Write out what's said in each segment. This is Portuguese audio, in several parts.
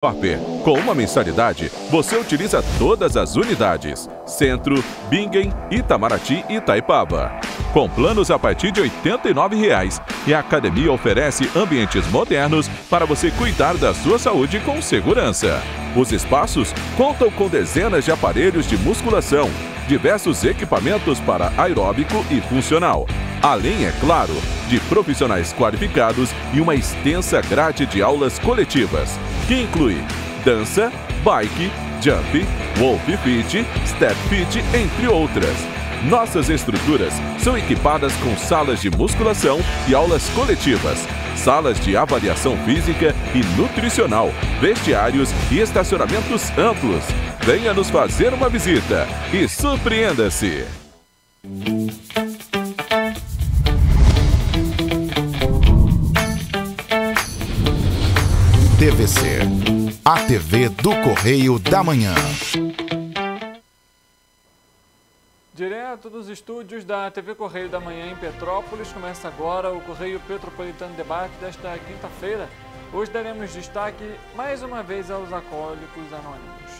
Com uma mensalidade, você utiliza todas as unidades: Centro, Bingen, Itamaraty e Itaipava. Com planos a partir de R$ 89,00 e a academia oferece ambientes modernos para você cuidar da sua saúde com segurança. Os espaços contam com dezenas de aparelhos de musculação, diversos equipamentos para aeróbico e funcional, além, é claro, de profissionais qualificados e uma extensa grade de aulas coletivas, que inclui dança, bike, jump, wolf fit, step fit, entre outras. Nossas estruturas são equipadas com salas de musculação e aulas coletivas, salas de avaliação física e nutricional, vestiários e estacionamentos amplos. Venha nos fazer uma visita e surpreenda-se! TVC, a TV do Correio da Manhã. Direto dos estúdios da TV Correio da Manhã em Petrópolis, começa agora o Correio Petropolitano Debate desta quinta-feira. Hoje daremos destaque mais uma vez aos alcoólicos anônimos.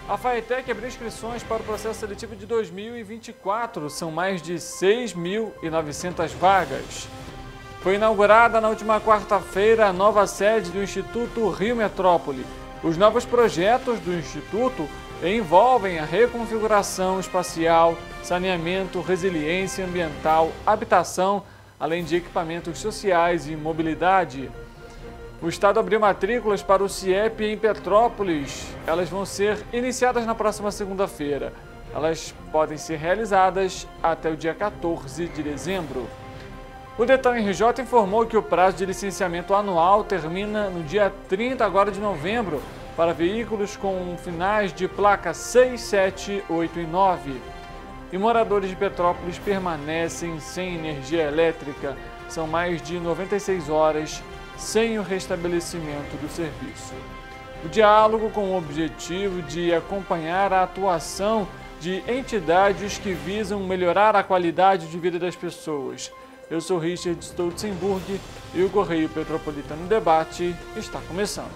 A FAETEC abriu inscrições para o processo seletivo de 2024, são mais de 6.900 vagas. Foi inaugurada na última quarta-feira a nova sede do Instituto Rio Metrópole. Os novos projetos do Instituto envolvem a reconfiguração espacial, saneamento, resiliência ambiental, habitação, além de equipamentos sociais e mobilidade. O Estado abriu matrículas para o CIEP em Petrópolis. Elas vão ser iniciadas na próxima segunda-feira. Elas podem ser realizadas até o dia 14 de dezembro. O Detran RJ informou que o prazo de licenciamento anual termina no dia 30 agora de novembro para veículos com finais de placa 6, 7, 8 e 9. E moradores de Petrópolis permanecem sem energia elétrica. São mais de 96 horas sem o restabelecimento do serviço. O diálogo com o objetivo de acompanhar a atuação de entidades que visam melhorar a qualidade de vida das pessoas. Eu sou Richard Stolzenburg e o Correio Petropolitano Debate está começando.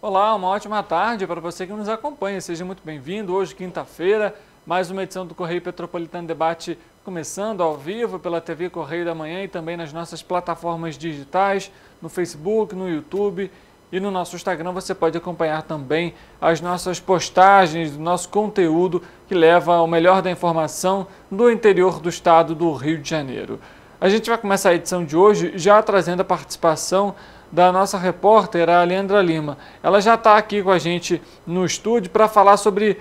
Olá, uma ótima tarde para você que nos acompanha. Seja muito bem-vindo. Hoje, quinta-feira, mais uma edição do Correio Petropolitano Debate começando ao vivo pela TV Correio da Manhã e também nas nossas plataformas digitais, no Facebook, no YouTube e no nosso Instagram. Você pode acompanhar também as nossas postagens, o nosso conteúdo que leva ao melhor da informação do interior do estado do Rio de Janeiro. A gente vai começar a edição de hoje já trazendo a participação da nossa repórter, a Leandra Lima. Ela já está aqui com a gente no estúdio para falar sobre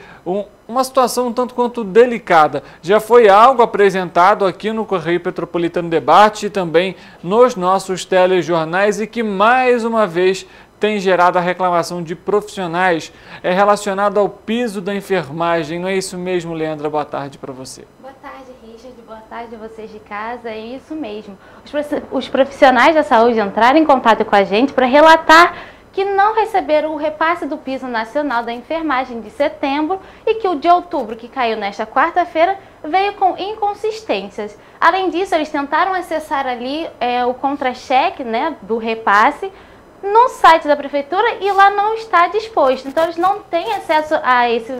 uma situação um tanto quanto delicada. Já foi algo apresentado aqui no Correio Petropolitano Debate e também nos nossos telejornais e que mais uma vez tem gerado a reclamação de profissionais relacionado ao piso da enfermagem. Não é isso mesmo, Leandra? Boa tarde para você. Boa tarde, Richard. Boa tarde a vocês de casa. É isso mesmo. Os profissionais da saúde entraram em contato com a gente para relatar que não receberam o repasse do piso nacional da enfermagem de setembro e que o de outubro, que caiu nesta quarta-feira, veio com inconsistências. Além disso, eles tentaram acessar ali o contra-cheque, né, do repasse no site da prefeitura e lá não está disposto. Então, eles não têm acesso a esse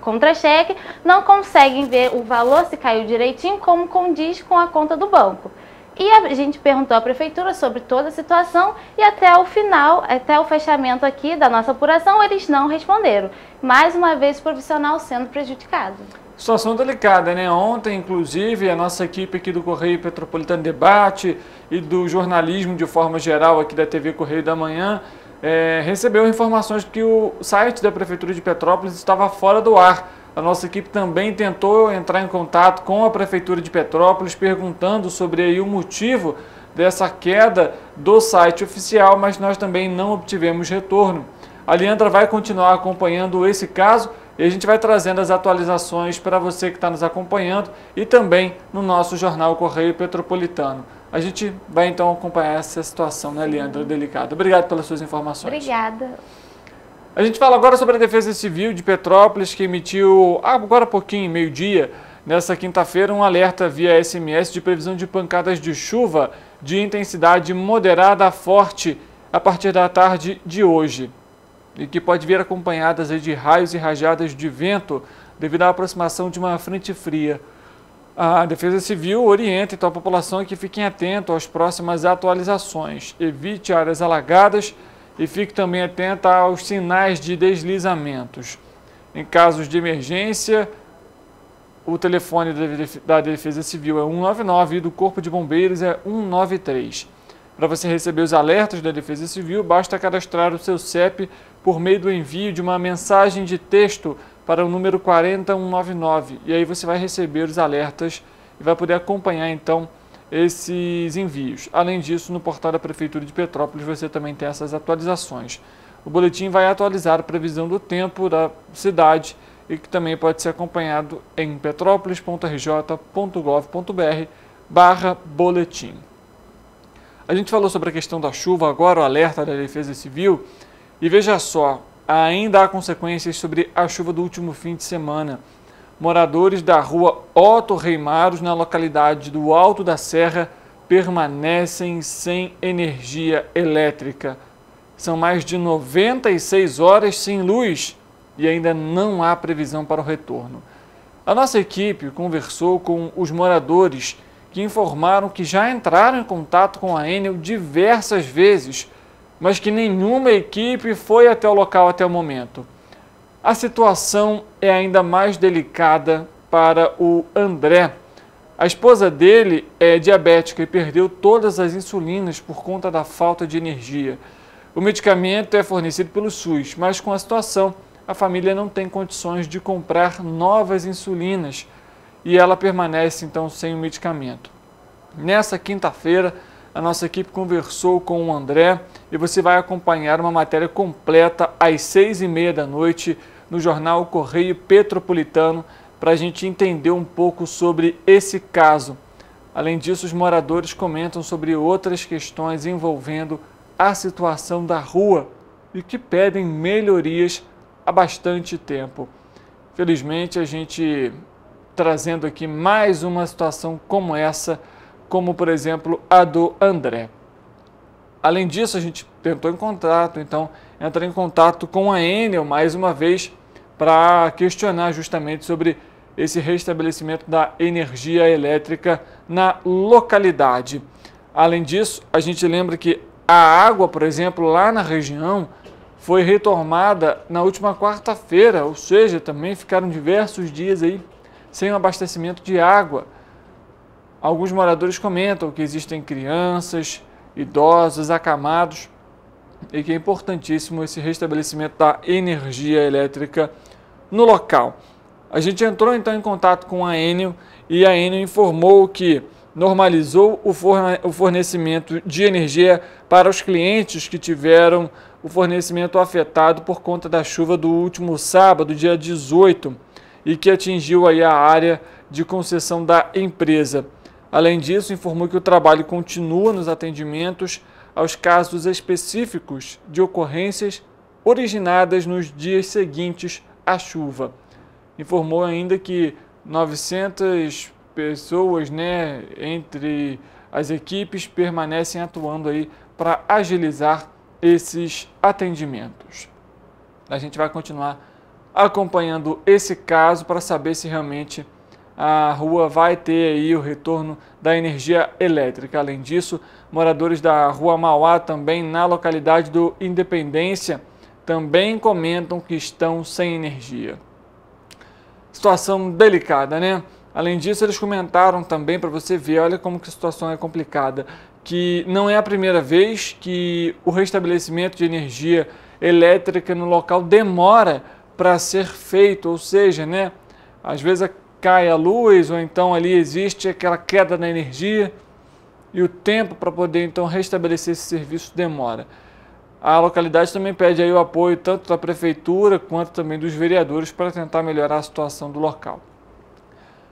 contra-cheque, não conseguem ver o valor, se caiu direitinho, como condiz com a conta do banco. E a gente perguntou à prefeitura sobre toda a situação e até o final, até o fechamento aqui da nossa apuração, eles não responderam. Mais uma vez, o profissional sendo prejudicado. Situação delicada, né? Ontem, inclusive, a nossa equipe aqui do Correio Petropolitano Debate e do jornalismo de forma geral aqui da TV Correio da Manhã recebeu informações de que o site da Prefeitura de Petrópolis estava fora do ar. A nossa equipe também tentou entrar em contato com a Prefeitura de Petrópolis perguntando sobre aí o motivo dessa queda do site oficial, mas nós também não obtivemos retorno. A Leandra vai continuar acompanhando esse caso e a gente vai trazendo as atualizações para você que está nos acompanhando e também no nosso jornal Correio Petropolitano. A gente vai então acompanhar essa situação, né, Leandra? Delicada. Obrigado pelas suas informações. Obrigada. A gente fala agora sobre a Defesa Civil de Petrópolis, que emitiu, agora há pouquinho, meio-dia, nessa quinta-feira, um alerta via SMS de previsão de pancadas de chuva de intensidade moderada a forte a partir da tarde de hoje, e que pode vir acompanhadas de raios e rajadas de vento devido à aproximação de uma frente fria. A Defesa Civil orienta então a população que fiquem atentos às próximas atualizações, evite áreas alagadas e fique também atenta aos sinais de deslizamentos. Em casos de emergência, o telefone da Defesa Civil é 199 e do Corpo de Bombeiros é 193. Para você receber os alertas da Defesa Civil, basta cadastrar o seu CEP por meio do envio de uma mensagem de texto para o número 40199. E aí você vai receber os alertas e vai poder acompanhar então esses envios. Além disso, no portal da Prefeitura de Petrópolis você também tem essas atualizações. O boletim vai atualizar a previsão do tempo da cidade e que também pode ser acompanhado em petrópolis.rj.gov.br/boletim. A gente falou sobre a questão da chuva, agora o alerta da Defesa Civil, e veja só, ainda há consequências sobre a chuva do último fim de semana. Moradores da rua Otto Reimaros, na localidade do Alto da Serra, permanecem sem energia elétrica. São mais de 96 horas sem luz e ainda não há previsão para o retorno. A nossa equipe conversou com os moradores que informaram que já entraram em contato com a Enel diversas vezes, mas que nenhuma equipe foi até o local até o momento. A situação é ainda mais delicada para o André. A esposa dele é diabética e perdeu todas as insulinas por conta da falta de energia. O medicamento é fornecido pelo SUS, mas com a situação, a família não tem condições de comprar novas insulinas e ela permanece então sem o medicamento. Nessa quinta-feira, a nossa equipe conversou com o André e você vai acompanhar uma matéria completa às 6h30 da noite no jornal Correio Petropolitano para a gente entender um pouco sobre esse caso. Além disso, os moradores comentam sobre outras questões envolvendo a situação da rua e que pedem melhorias há bastante tempo. Felizmente, a gente trazendo aqui mais uma situação como essa, como por exemplo a do André. Além disso, a gente tentou entrar em contato com a Enel mais uma vez para questionar justamente sobre esse restabelecimento da energia elétrica na localidade. Além disso, a gente lembra que a água, por exemplo, lá na região foi retomada na última quarta-feira, ou seja, também ficaram diversos dias aí sem o abastecimento de água. Alguns moradores comentam que existem crianças, idosos, acamados e que é importantíssimo esse restabelecimento da energia elétrica no local. A gente entrou então em contato com a Enel e a Enel informou que normalizou o fornecimento de energia para os clientes que tiveram o fornecimento afetado por conta da chuva do último sábado, dia 18, e que atingiu aí a área de concessão da empresa. Além disso, informou que o trabalho continua nos atendimentos aos casos específicos de ocorrências originadas nos dias seguintes à chuva. Informou ainda que 900 pessoas, entre as equipes permanecem atuando aí para agilizar esses atendimentos. A gente vai continuar acompanhando esse caso para saber se realmente a rua vai ter aí o retorno da energia elétrica. Além disso, moradores da Rua Mauá, também na localidade do Independência, também comentam que estão sem energia. Situação delicada, né? Além disso, eles comentaram também, para você ver, olha como que a situação é complicada, que não é a primeira vez que o restabelecimento de energia elétrica no local demora para ser feito, ou seja, às vezes cai a luz ou então ali existe aquela queda na energia e o tempo para poder então restabelecer esse serviço demora. A localidade também pede aí o apoio tanto da prefeitura quanto também dos vereadores para tentar melhorar a situação do local.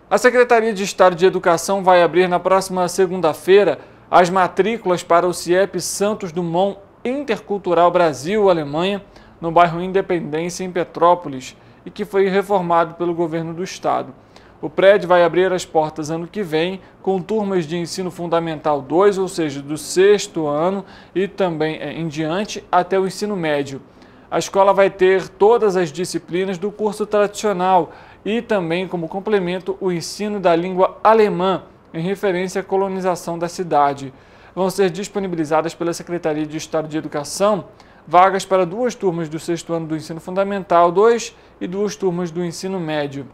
A Secretaria de Estado de Educação vai abrir na próxima segunda-feira as matrículas para o CIEP Santos Dumont Intercultural Brasil-Alemanha, no bairro Independência, em Petrópolis, e que foi reformado pelo governo do estado. O prédio vai abrir as portas ano que vem, com turmas de ensino fundamental 2, ou seja, do 6º ano e também em diante até o ensino médio. A escola vai ter todas as disciplinas do curso tradicional e também, como complemento, o ensino da língua alemã, em referência à colonização da cidade. Vão ser disponibilizadas pela Secretaria de Estado de Educação vagas para 2 turmas do 6º ano do ensino fundamental 2 e 2 turmas do ensino médio.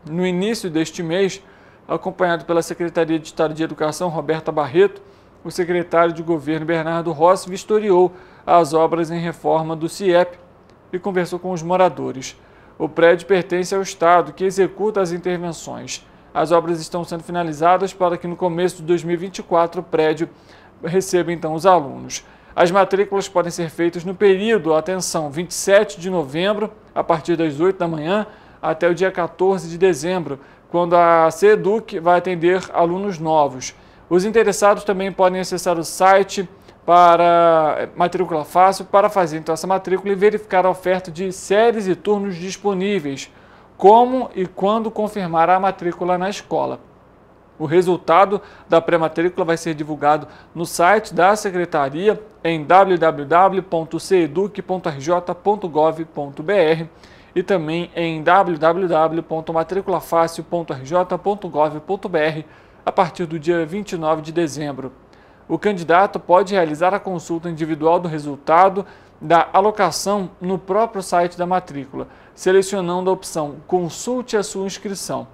No início deste mês, acompanhado pela Secretaria de Estado de Educação, Roberta Barreto, o secretário de Governo, Bernardo Rossi, vistoriou as obras em reforma do CIEP e conversou com os moradores. O prédio pertence ao Estado, que executa as intervenções. As obras estão sendo finalizadas para que no começo de 2024 o prédio receba então os alunos. As matrículas podem ser feitas no período, atenção, 27 de novembro, a partir das 8 da manhã, até o dia 14 de dezembro, quando a CEDUC vai atender alunos novos. Os interessados também podem acessar o site para Matrícula Fácil para fazer então essa matrícula e verificar a oferta de séries e turnos disponíveis, como e quando confirmar a matrícula na escola. O resultado da pré-matrícula vai ser divulgado no site da Secretaria em www.ceduc.rj.gov.br e também em www.matriculafacil.rj.gov.br a partir do dia 29 de dezembro. O candidato pode realizar a consulta individual do resultado da alocação no próprio site da matrícula, selecionando a opção Consulte a sua inscrição.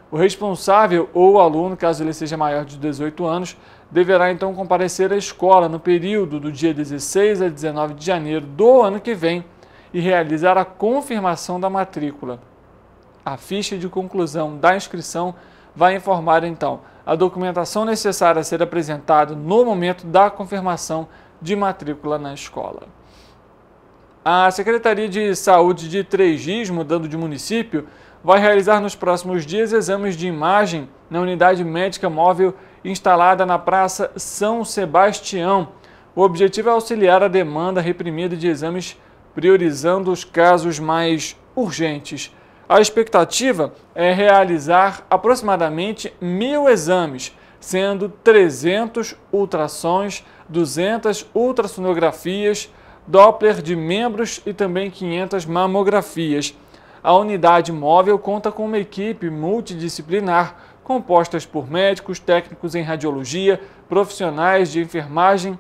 O responsável ou o aluno, caso ele seja maior de 18 anos, deverá então comparecer à escola no período do dia 16 a 19 de janeiro do ano que vem e realizar a confirmação da matrícula. A ficha de conclusão da inscrição vai informar então a documentação necessária a ser apresentada no momento da confirmação de matrícula na escola. A Secretaria de Saúde de Trejis, mudando de município, vai realizar nos próximos dias exames de imagem na unidade médica móvel instalada na Praça São Sebastião. O objetivo é auxiliar a demanda reprimida de exames, priorizando os casos mais urgentes. A expectativa é realizar aproximadamente 1.000 exames, sendo 300 ultrassons, 200 ultrassonografias, Doppler de membros e também 500 mamografias. A unidade móvel conta com uma equipe multidisciplinar, compostas por médicos, técnicos em radiologia, profissionais de enfermagem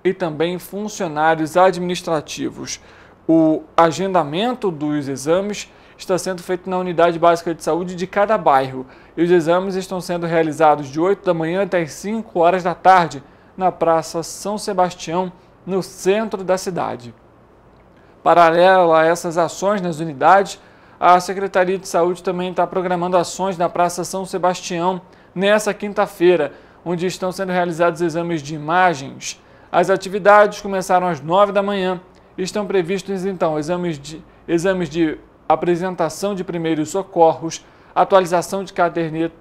e também funcionários administrativos. O agendamento dos exames está sendo feito na unidade básica de saúde de cada bairro e os exames estão sendo realizados de 8 da manhã até as 5 horas da tarde na Praça São Sebastião, no centro da cidade. Paralelo a essas ações nas unidades, a Secretaria de Saúde também está programando ações na Praça São Sebastião nessa quinta-feira, onde estão sendo realizados exames de imagens. As atividades começaram às 9 da manhã e estão previstos então exames de apresentação de primeiros socorros, atualização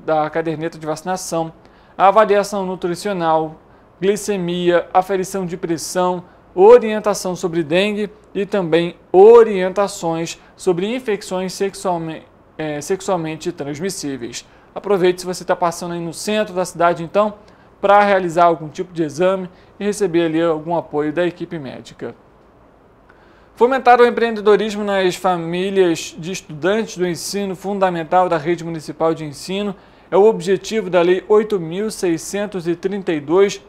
da caderneta de vacinação, avaliação nutricional, glicemia, aferição de pressão, orientação sobre dengue e também orientações sobre infecções sexualmente transmissíveis. Aproveite se você está passando aí no centro da cidade, então, para realizar algum tipo de exame e receber ali algum apoio da equipe médica. Fomentar o empreendedorismo nas famílias de estudantes do ensino fundamental da rede municipal de ensino é o objetivo da Lei 8.632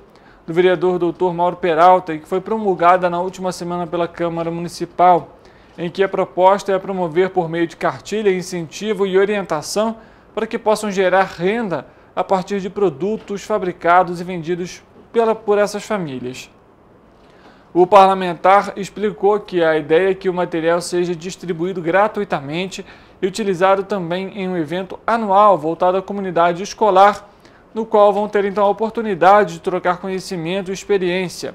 do vereador Dr. Mauro Peralta, e que foi promulgada na última semana pela Câmara Municipal, em que a proposta é promover por meio de cartilha, incentivo e orientação para que possam gerar renda a partir de produtos fabricados e vendidos por essas famílias. O parlamentar explicou que a ideia é que o material seja distribuído gratuitamente e utilizado também em um evento anual voltado à comunidade escolar, no qual vão ter então a oportunidade de trocar conhecimento e experiência.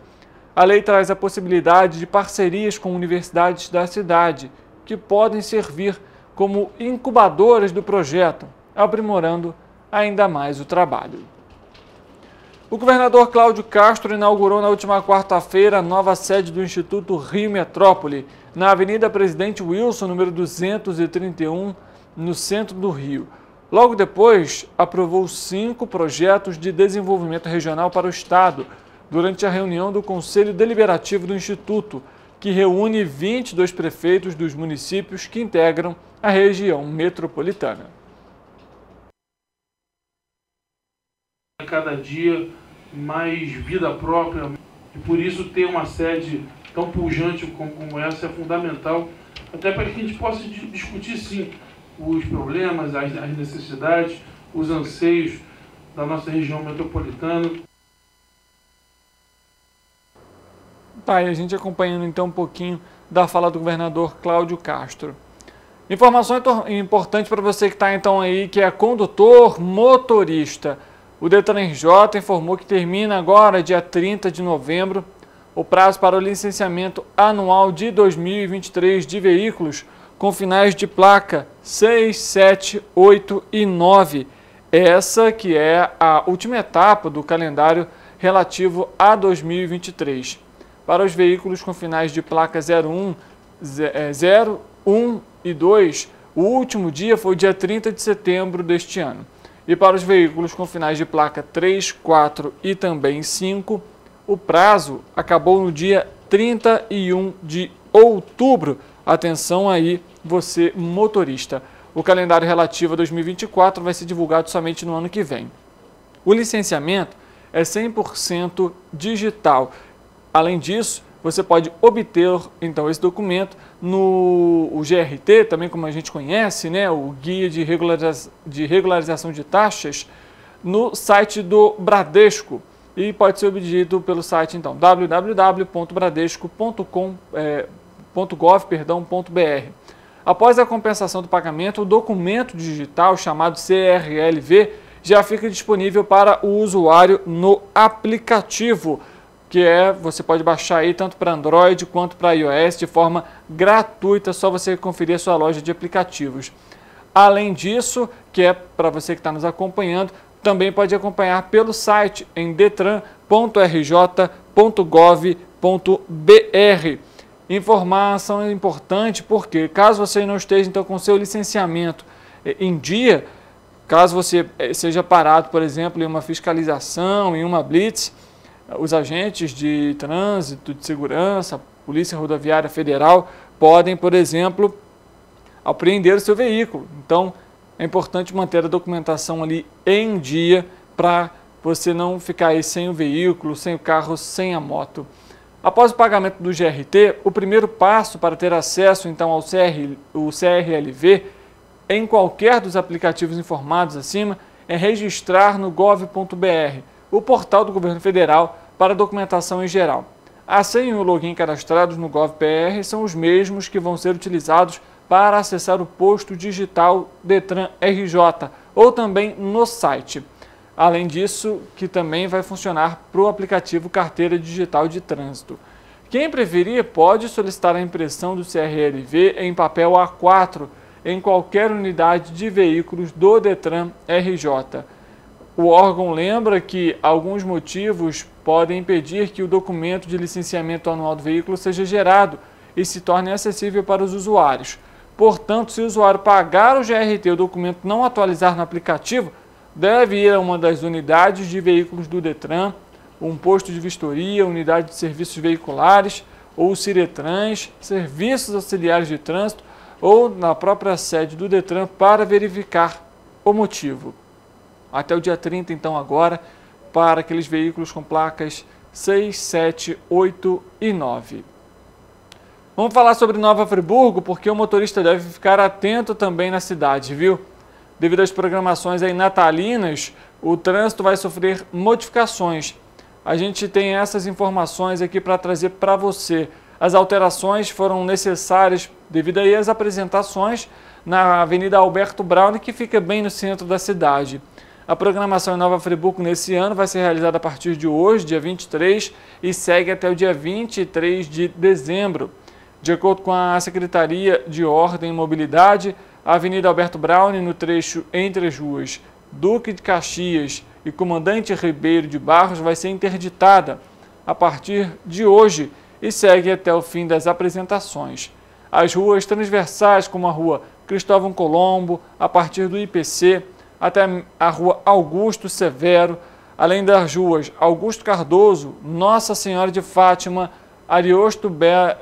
A lei traz a possibilidade de parcerias com universidades da cidade, que podem servir como incubadoras do projeto, aprimorando ainda mais o trabalho. O governador Cláudio Castro inaugurou na última quarta-feira a nova sede do Instituto Rio Metrópole, na Avenida Presidente Wilson, número 231, no centro do Rio. Logo depois, aprovou 5 projetos de desenvolvimento regional para o Estado, durante a reunião do Conselho Deliberativo do Instituto, que reúne 22 prefeitos dos municípios que integram a região metropolitana. Cada dia mais vida própria, e por isso ter uma sede tão pujante como essa é fundamental, até para que a gente possa discutir sim os problemas, as necessidades, os anseios da nossa região metropolitana. Tá, e a gente acompanhando então um pouquinho da fala do governador Cláudio Castro. Informação importante para você que está então aí, que é condutor, motorista. O Detran RJ informou que termina agora, dia 30 de novembro, o prazo para o licenciamento anual de 2023 de veículos com finais de placa 6, 7, 8 e 9. Essa que é a última etapa do calendário relativo a 2023. Para os veículos com finais de placa 01, 0, 1 e 2, o último dia foi o dia 30 de setembro deste ano. E para os veículos com finais de placa 3, 4 e também 5, o prazo acabou no dia 31 de outubro. Atenção aí, você motorista. O calendário relativo a 2024 vai ser divulgado somente no ano que vem. O licenciamento é 100% digital. Além disso, você pode obter então esse documento no GRT, também como a gente conhece, né, o Guia de Regularização de Taxas, no site do Bradesco. E pode ser obtido pelo site então www.bradesco.gov.br. Após a compensação do pagamento, o documento digital chamado CRLV já fica disponível para o usuário no aplicativo, que você pode baixar aí tanto para Android quanto para iOS de forma gratuita, só você conferir a sua loja de aplicativos. Além disso, que é para você que está nos acompanhando, também pode acompanhar pelo site em detran.rj.gov.br. Informação importante porque caso você não esteja então com seu licenciamento em dia, caso você seja parado, por exemplo, em uma fiscalização, em uma blitz, os agentes de trânsito, de segurança, Polícia Rodoviária Federal, podem, por exemplo, apreender o seu veículo. Então, é importante manter a documentação ali em dia para você não ficar aí sem o veículo, sem o carro, sem a moto. Após o pagamento do GRT, o primeiro passo para ter acesso então ao CRLV em qualquer dos aplicativos informados acima é registrar no gov.br, o portal do governo federal para documentação em geral. A senha e o login cadastrados no gov.br são os mesmos que vão ser utilizados para acessar o posto digital Detran RJ ou também no site. Além disso, que também vai funcionar para o aplicativo Carteira Digital de Trânsito. Quem preferir pode solicitar a impressão do CRLV em papel A4 em qualquer unidade de veículos do Detran RJ. O órgão lembra que alguns motivos podem impedir que o documento de licenciamento anual do veículo seja gerado e se torne acessível para os usuários. Portanto, se o usuário pagar o GRT e o documento não atualizar no aplicativo, deve ir a uma das unidades de veículos do Detran, um posto de vistoria, unidade de serviços veiculares ou Ciretrans, serviços auxiliares de trânsito ou na própria sede do Detran para verificar o motivo. Até o dia 30, então, agora, para aqueles veículos com placas 6, 7, 8 e 9. Vamos falar sobre Nova Friburgo, porque o motorista deve ficar atento também na cidade, viu? Devido às programações aí natalinas, o trânsito vai sofrer modificações. A gente tem essas informações aqui para trazer para você. As alterações foram necessárias devido aí às apresentações na Avenida Alberto Braune, que fica bem no centro da cidade. A programação em Nova Friburgo nesse ano vai ser realizada a partir de hoje, dia 23, e segue até o dia 23 de dezembro. De acordo com a Secretaria de Ordem e Mobilidade, a Avenida Alberto Braune, no trecho entre as ruas Duque de Caxias e Comandante Ribeiro de Barros vai ser interditada a partir de hoje e segue até o fim das apresentações. As ruas transversais, como a rua Cristóvão Colombo, a partir do IPC até a rua Augusto Severo, além das ruas Augusto Cardoso, Nossa Senhora de Fátima, Ariosto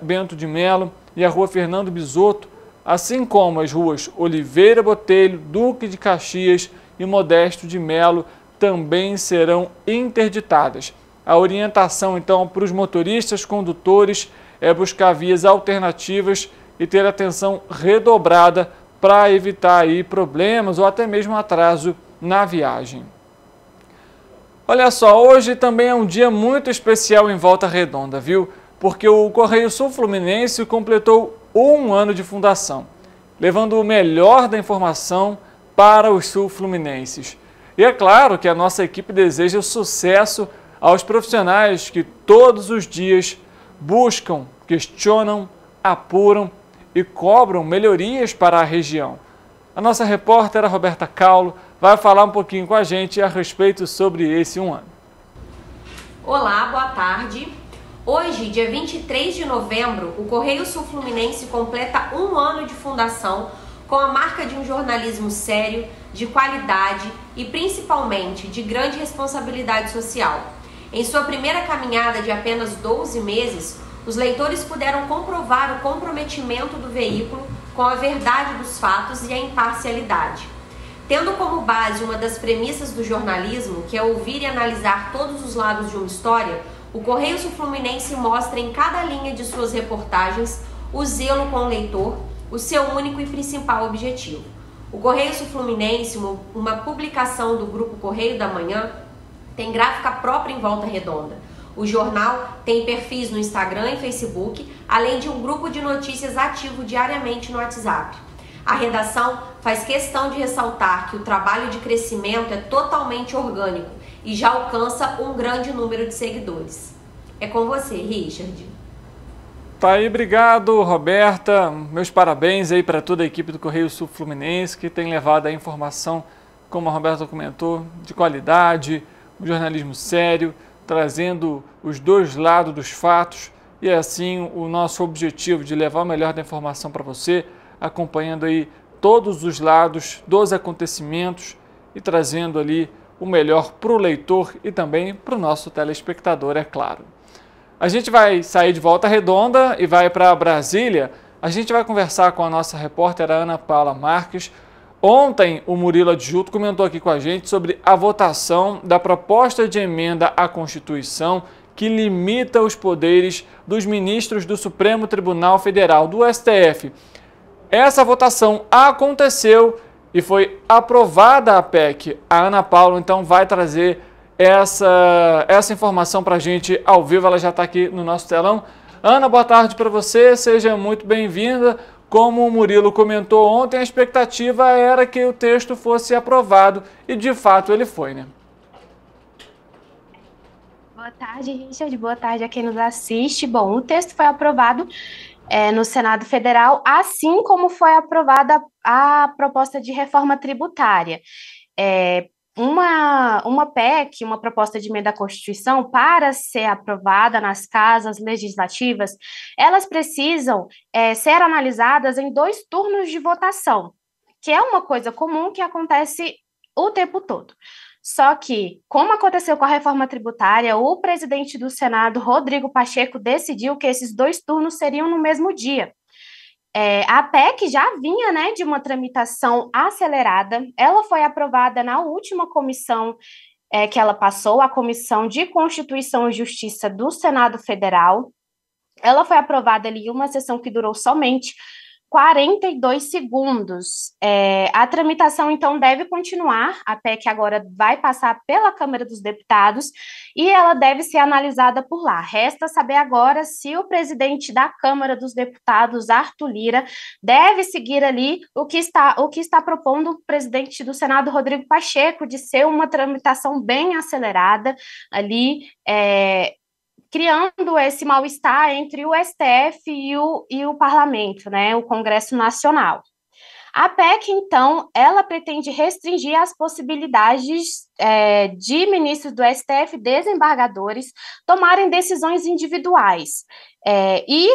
Bento de Melo e a rua Fernando Bisotto, assim como as ruas Oliveira Botelho, Duque de Caxias e Modesto de Melo, também serão interditadas. A orientação, então, para os motoristas condutores é buscar vias alternativas e ter atenção redobrada para evitar aí problemas ou até mesmo atraso na viagem. Olha só, hoje também é um dia muito especial em Volta Redonda, viu? Porque o Correio Sul Fluminense completou 1 ano de fundação, levando o melhor da informação para os sul-fluminenses. E é claro que a nossa equipe deseja sucesso aos profissionais que todos os dias buscam, questionam, apuram e cobram melhorias para a região. A nossa repórter, a Roberta Caulo, vai falar um pouquinho com a gente a respeito sobre esse 1 ano. Olá, boa tarde. Hoje, dia 23 de novembro, o Correio Sul Fluminense completa 1 ano de fundação com a marca de um jornalismo sério, de qualidade e principalmente de grande responsabilidade social. Em sua primeira caminhada de apenas 12 meses, os leitores puderam comprovar o comprometimento do veículo com a verdade dos fatos e a imparcialidade. Tendo como base uma das premissas do jornalismo, que é ouvir e analisar todos os lados de uma história, o Correio Sul Fluminense mostra em cada linha de suas reportagens o zelo com o leitor, o seu único e principal objetivo. O Correio Sul Fluminense, uma publicação do Grupo Correio da Manhã, tem gráfica própria em Volta Redonda. O jornal tem perfis no Instagram e Facebook, além de um grupo de notícias ativo diariamente no WhatsApp. A redação faz questão de ressaltar que o trabalho de crescimento é totalmente orgânico e já alcança um grande número de seguidores. É com você, Richard. Tá aí, obrigado, Roberta. Meus parabéns aí para toda a equipe do Correio Sul Fluminense que tem levado a informação, como a Roberta comentou, de qualidade, um jornalismo sério, trazendo os dois lados dos fatos e assim o nosso objetivo de levar o melhor da informação para você, acompanhando aí todos os lados dos acontecimentos e trazendo ali o melhor para o leitor e também para o nosso telespectador, é claro. A gente vai sair de Volta Redonda e vai para Brasília. A gente vai conversar com a nossa repórter Ana Paula Marques. Ontem, o Murilo Adjuto comentou aqui com a gente sobre a votação da proposta de emenda à Constituição que limita os poderes dos ministros do Supremo Tribunal Federal, do STF. Essa votação aconteceu e foi aprovada a PEC. A Ana Paula, então, vai trazer essa informação para a gente ao vivo. Ela já está aqui no nosso telão. Ana, boa tarde para você, seja muito bem-vinda. Como o Murilo comentou ontem, a expectativa era que o texto fosse aprovado e, de fato, ele foi, né? Boa tarde, Richard. Boa tarde a quem nos assiste. Bom, o texto foi aprovado no Senado Federal, assim como foi aprovada a proposta de reforma tributária. Uma PEC, uma proposta de emenda à Constituição, para ser aprovada nas casas legislativas, elas precisam ser analisadas em 2 turnos de votação, que é uma coisa comum que acontece o tempo todo. Só que, como aconteceu com a reforma tributária, o presidente do Senado, Rodrigo Pacheco, decidiu que esses 2 turnos seriam no mesmo dia. A PEC já vinha, né, de uma tramitação acelerada. Ela foi aprovada na última comissão que ela passou, a Comissão de Constituição e Justiça do Senado Federal. Ela foi aprovada ali em uma sessão que durou somente 42 segundos. A tramitação, então, deve continuar. A PEC agora vai passar pela Câmara dos Deputados e ela deve ser analisada por lá. Resta saber agora se o presidente da Câmara dos Deputados, Arthur Lira, deve seguir ali o que está propondo o presidente do Senado, Rodrigo Pacheco, de ser uma tramitação bem acelerada ali, criando esse mal-estar entre o STF e o parlamento, né, o Congresso Nacional. A PEC, então, ela pretende restringir as possibilidades de ministros do STF, desembargadores, tomarem decisões individuais e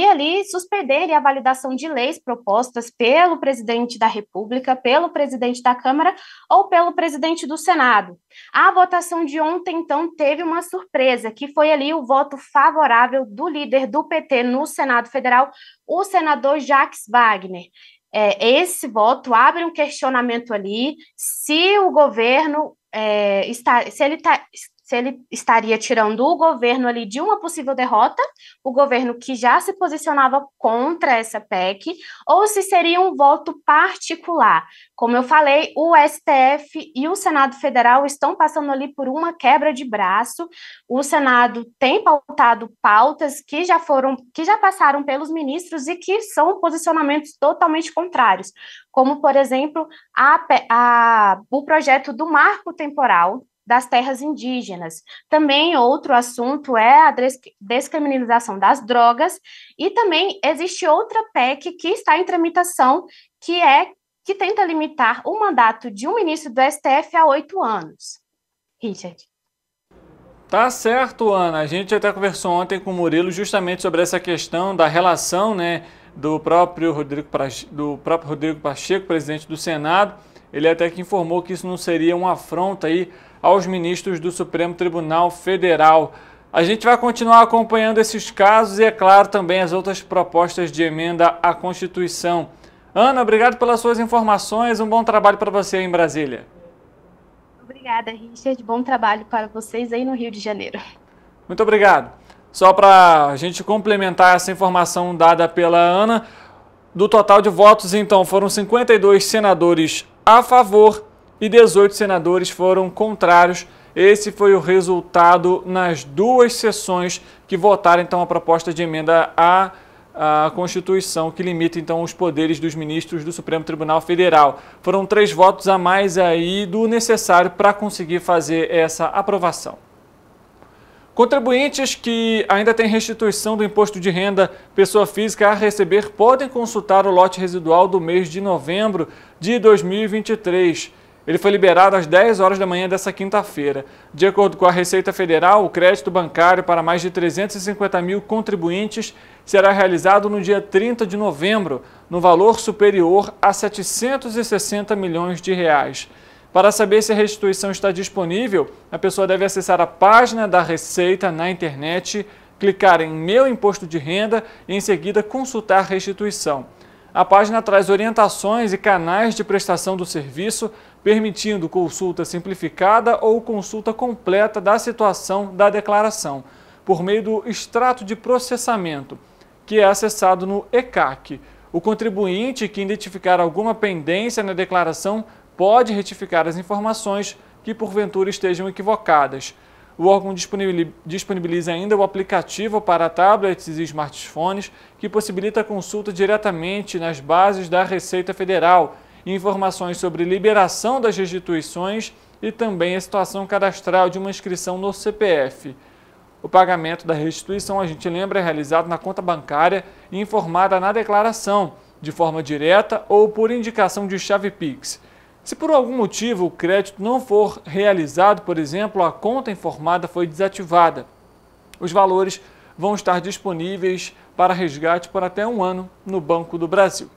ali suspenderem a validação de leis propostas pelo presidente da República, pelo presidente da Câmara ou pelo presidente do Senado. A votação de ontem, então, teve uma surpresa, que foi ali o voto favorável do líder do PT no Senado Federal, o senador Jacques Wagner. Esse voto abre um questionamento ali se o governo se ele estaria tirando o governo ali de uma possível derrota, o governo que já se posicionava contra essa PEC, ou se seria um voto particular. Como eu falei, o STF e o Senado Federal estão passando ali por uma quebra de braço. O Senado tem pautado pautas que já passaram pelos ministros e que são posicionamentos totalmente contrários, como, por exemplo, o projeto do marco temporal das terras indígenas. Também outro assunto é a descriminalização das drogas, e também existe outra PEC que está em tramitação, que tenta limitar o mandato de um ministro do STF a 8 anos. Richard. Tá certo, Ana. A gente até conversou ontem com o Murilo justamente sobre essa questão da relação, né, do próprio Rodrigo Pacheco, presidente do Senado. Ele até que informou que isso não seria uma afronta aí aos ministros do Supremo Tribunal Federal. A gente vai continuar acompanhando esses casos e, é claro, também as outras propostas de emenda à Constituição. Ana, obrigado pelas suas informações. Um bom trabalho para você aí em Brasília. Obrigada, Richard. Bom trabalho para vocês aí no Rio de Janeiro. Muito obrigado. Só para a gente complementar essa informação dada pela Ana, do total de votos, então, foram 52 senadores a favor e 18 senadores foram contrários. Esse foi o resultado nas duas sessões que votaram, então, a proposta de emenda à Constituição, que limita, então, os poderes dos ministros do Supremo Tribunal Federal. Foram 3 votos a mais aí do necessário para conseguir fazer essa aprovação. Contribuintes que ainda têm restituição do imposto de renda pessoa física a receber podem consultar o lote residual do mês de novembro de 2023. Ele foi liberado às 10 horas da manhã dessa quinta-feira. De acordo com a Receita Federal, o crédito bancário para mais de 350 mil contribuintes será realizado no dia 30 de novembro, no valor superior a R$ 760 milhões de reais. Para saber se a restituição está disponível, a pessoa deve acessar a página da Receita na internet, clicar em Meu Imposto de Renda e, em seguida, consultar restituição. A página traz orientações e canais de prestação do serviço, permitindo consulta simplificada ou consulta completa da situação da declaração, por meio do extrato de processamento, que é acessado no ECAC. O contribuinte que identificar alguma pendência na declaração pode retificar as informações que porventura estejam equivocadas. O órgão disponibiliza ainda o aplicativo para tablets e smartphones, que possibilita a consulta diretamente nas bases da Receita Federal, informações sobre liberação das restituições e também a situação cadastral de uma inscrição no CPF. O pagamento da restituição, a gente lembra, é realizado na conta bancária e informada na declaração, de forma direta ou por indicação de chave Pix. Se por algum motivo o crédito não for realizado, por exemplo, a conta informada foi desativada, os valores vão estar disponíveis para resgate por até 1 ano no Banco do Brasil.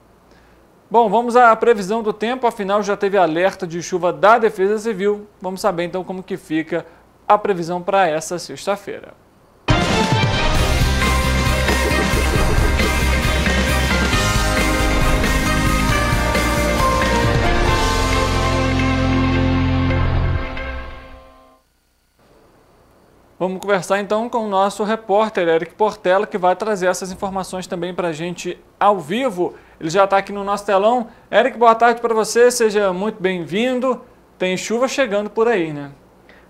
Bom, vamos à previsão do tempo, afinal já teve alerta de chuva da Defesa Civil. Vamos saber então como que fica a previsão para essa sexta-feira. Vamos conversar então com o nosso repórter Eric Portela, que vai trazer essas informações também para a gente ao vivo. Ele já está aqui no nosso telão. Eric, boa tarde para você, seja muito bem-vindo. Tem chuva chegando por aí, né?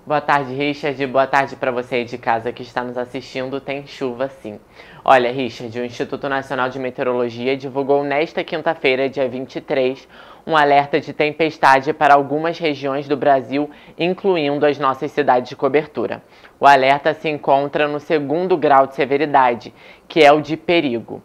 Boa tarde, Richard. Boa tarde para você aí de casa que está nos assistindo. Tem chuva, sim. Olha, Richard, o Instituto Nacional de Meteorologia divulgou nesta quinta-feira, dia 23, um alerta de tempestade para algumas regiões do Brasil, incluindo as nossas cidades de cobertura. O alerta se encontra no 2º grau de severidade, que é o de perigo.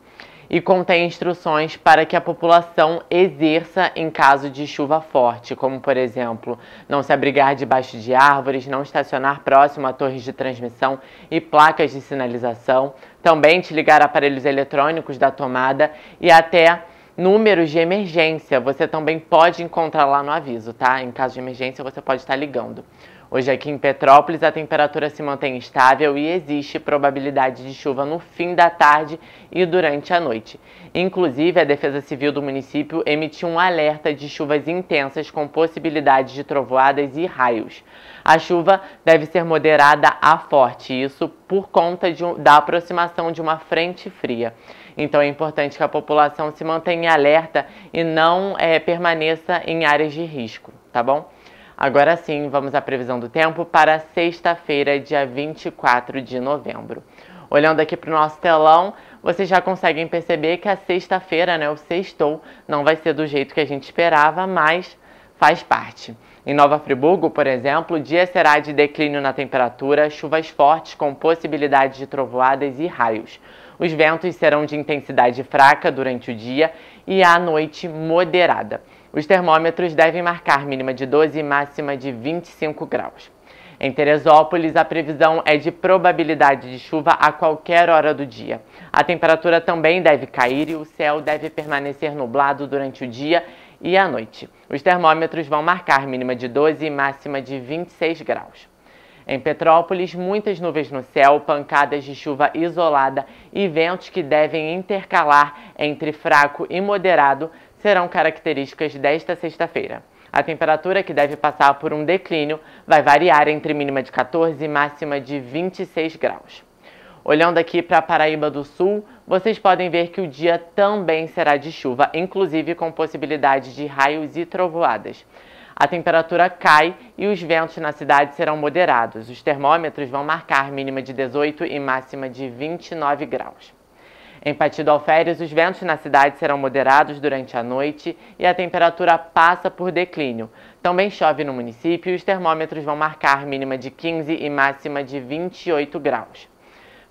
e contém instruções para que a população exerça em caso de chuva forte, como, por exemplo, não se abrigar debaixo de árvores, não estacionar próximo a torres de transmissão e placas de sinalização, também desligar aparelhos eletrônicos da tomada e até números de emergência. Você também pode encontrar lá no aviso, tá? Em caso de emergência, você pode estar ligando. Hoje aqui em Petrópolis a temperatura se mantém estável e existe probabilidade de chuva no fim da tarde e durante a noite. Inclusive, a Defesa Civil do município emitiu um alerta de chuvas intensas com possibilidade de trovoadas e raios. A chuva deve ser moderada a forte, isso por conta da aproximação de uma frente fria. Então é importante que a população se mantenha alerta e não permaneça em áreas de risco, tá bom? Agora sim, vamos à previsão do tempo para sexta-feira, dia 24 de novembro. Olhando aqui para o nosso telão, vocês já conseguem perceber que a sexta-feira, o sextou, não vai ser do jeito que a gente esperava, mas faz parte. Em Nova Friburgo, por exemplo, o dia será de declínio na temperatura, chuvas fortes com possibilidade de trovoadas e raios. Os ventos serão de intensidade fraca durante o dia e à noite moderada. Os termômetros devem marcar mínima de 12 e máxima de 25 graus. Em Teresópolis, a previsão é de probabilidade de chuva a qualquer hora do dia. A temperatura também deve cair e o céu deve permanecer nublado durante o dia e a noite. Os termômetros vão marcar mínima de 12 e máxima de 26 graus. Em Petrópolis, muitas nuvens no céu, pancadas de chuva isolada e ventos que devem intercalar entre fraco e moderado serão características desta sexta-feira. A temperatura, que deve passar por um declínio, vai variar entre mínima de 14 e máxima de 26 graus. Olhando aqui para a Paraíba do Sul, vocês podem ver que o dia também será de chuva, inclusive com possibilidade de raios e trovoadas. A temperatura cai e os ventos na cidade serão moderados. Os termômetros vão marcar mínima de 18 e máxima de 29 graus. Em Partido Alferes, os ventos na cidade serão moderados durante a noite e a temperatura passa por declínio. Também chove no município e os termômetros vão marcar mínima de 15 e máxima de 28 graus.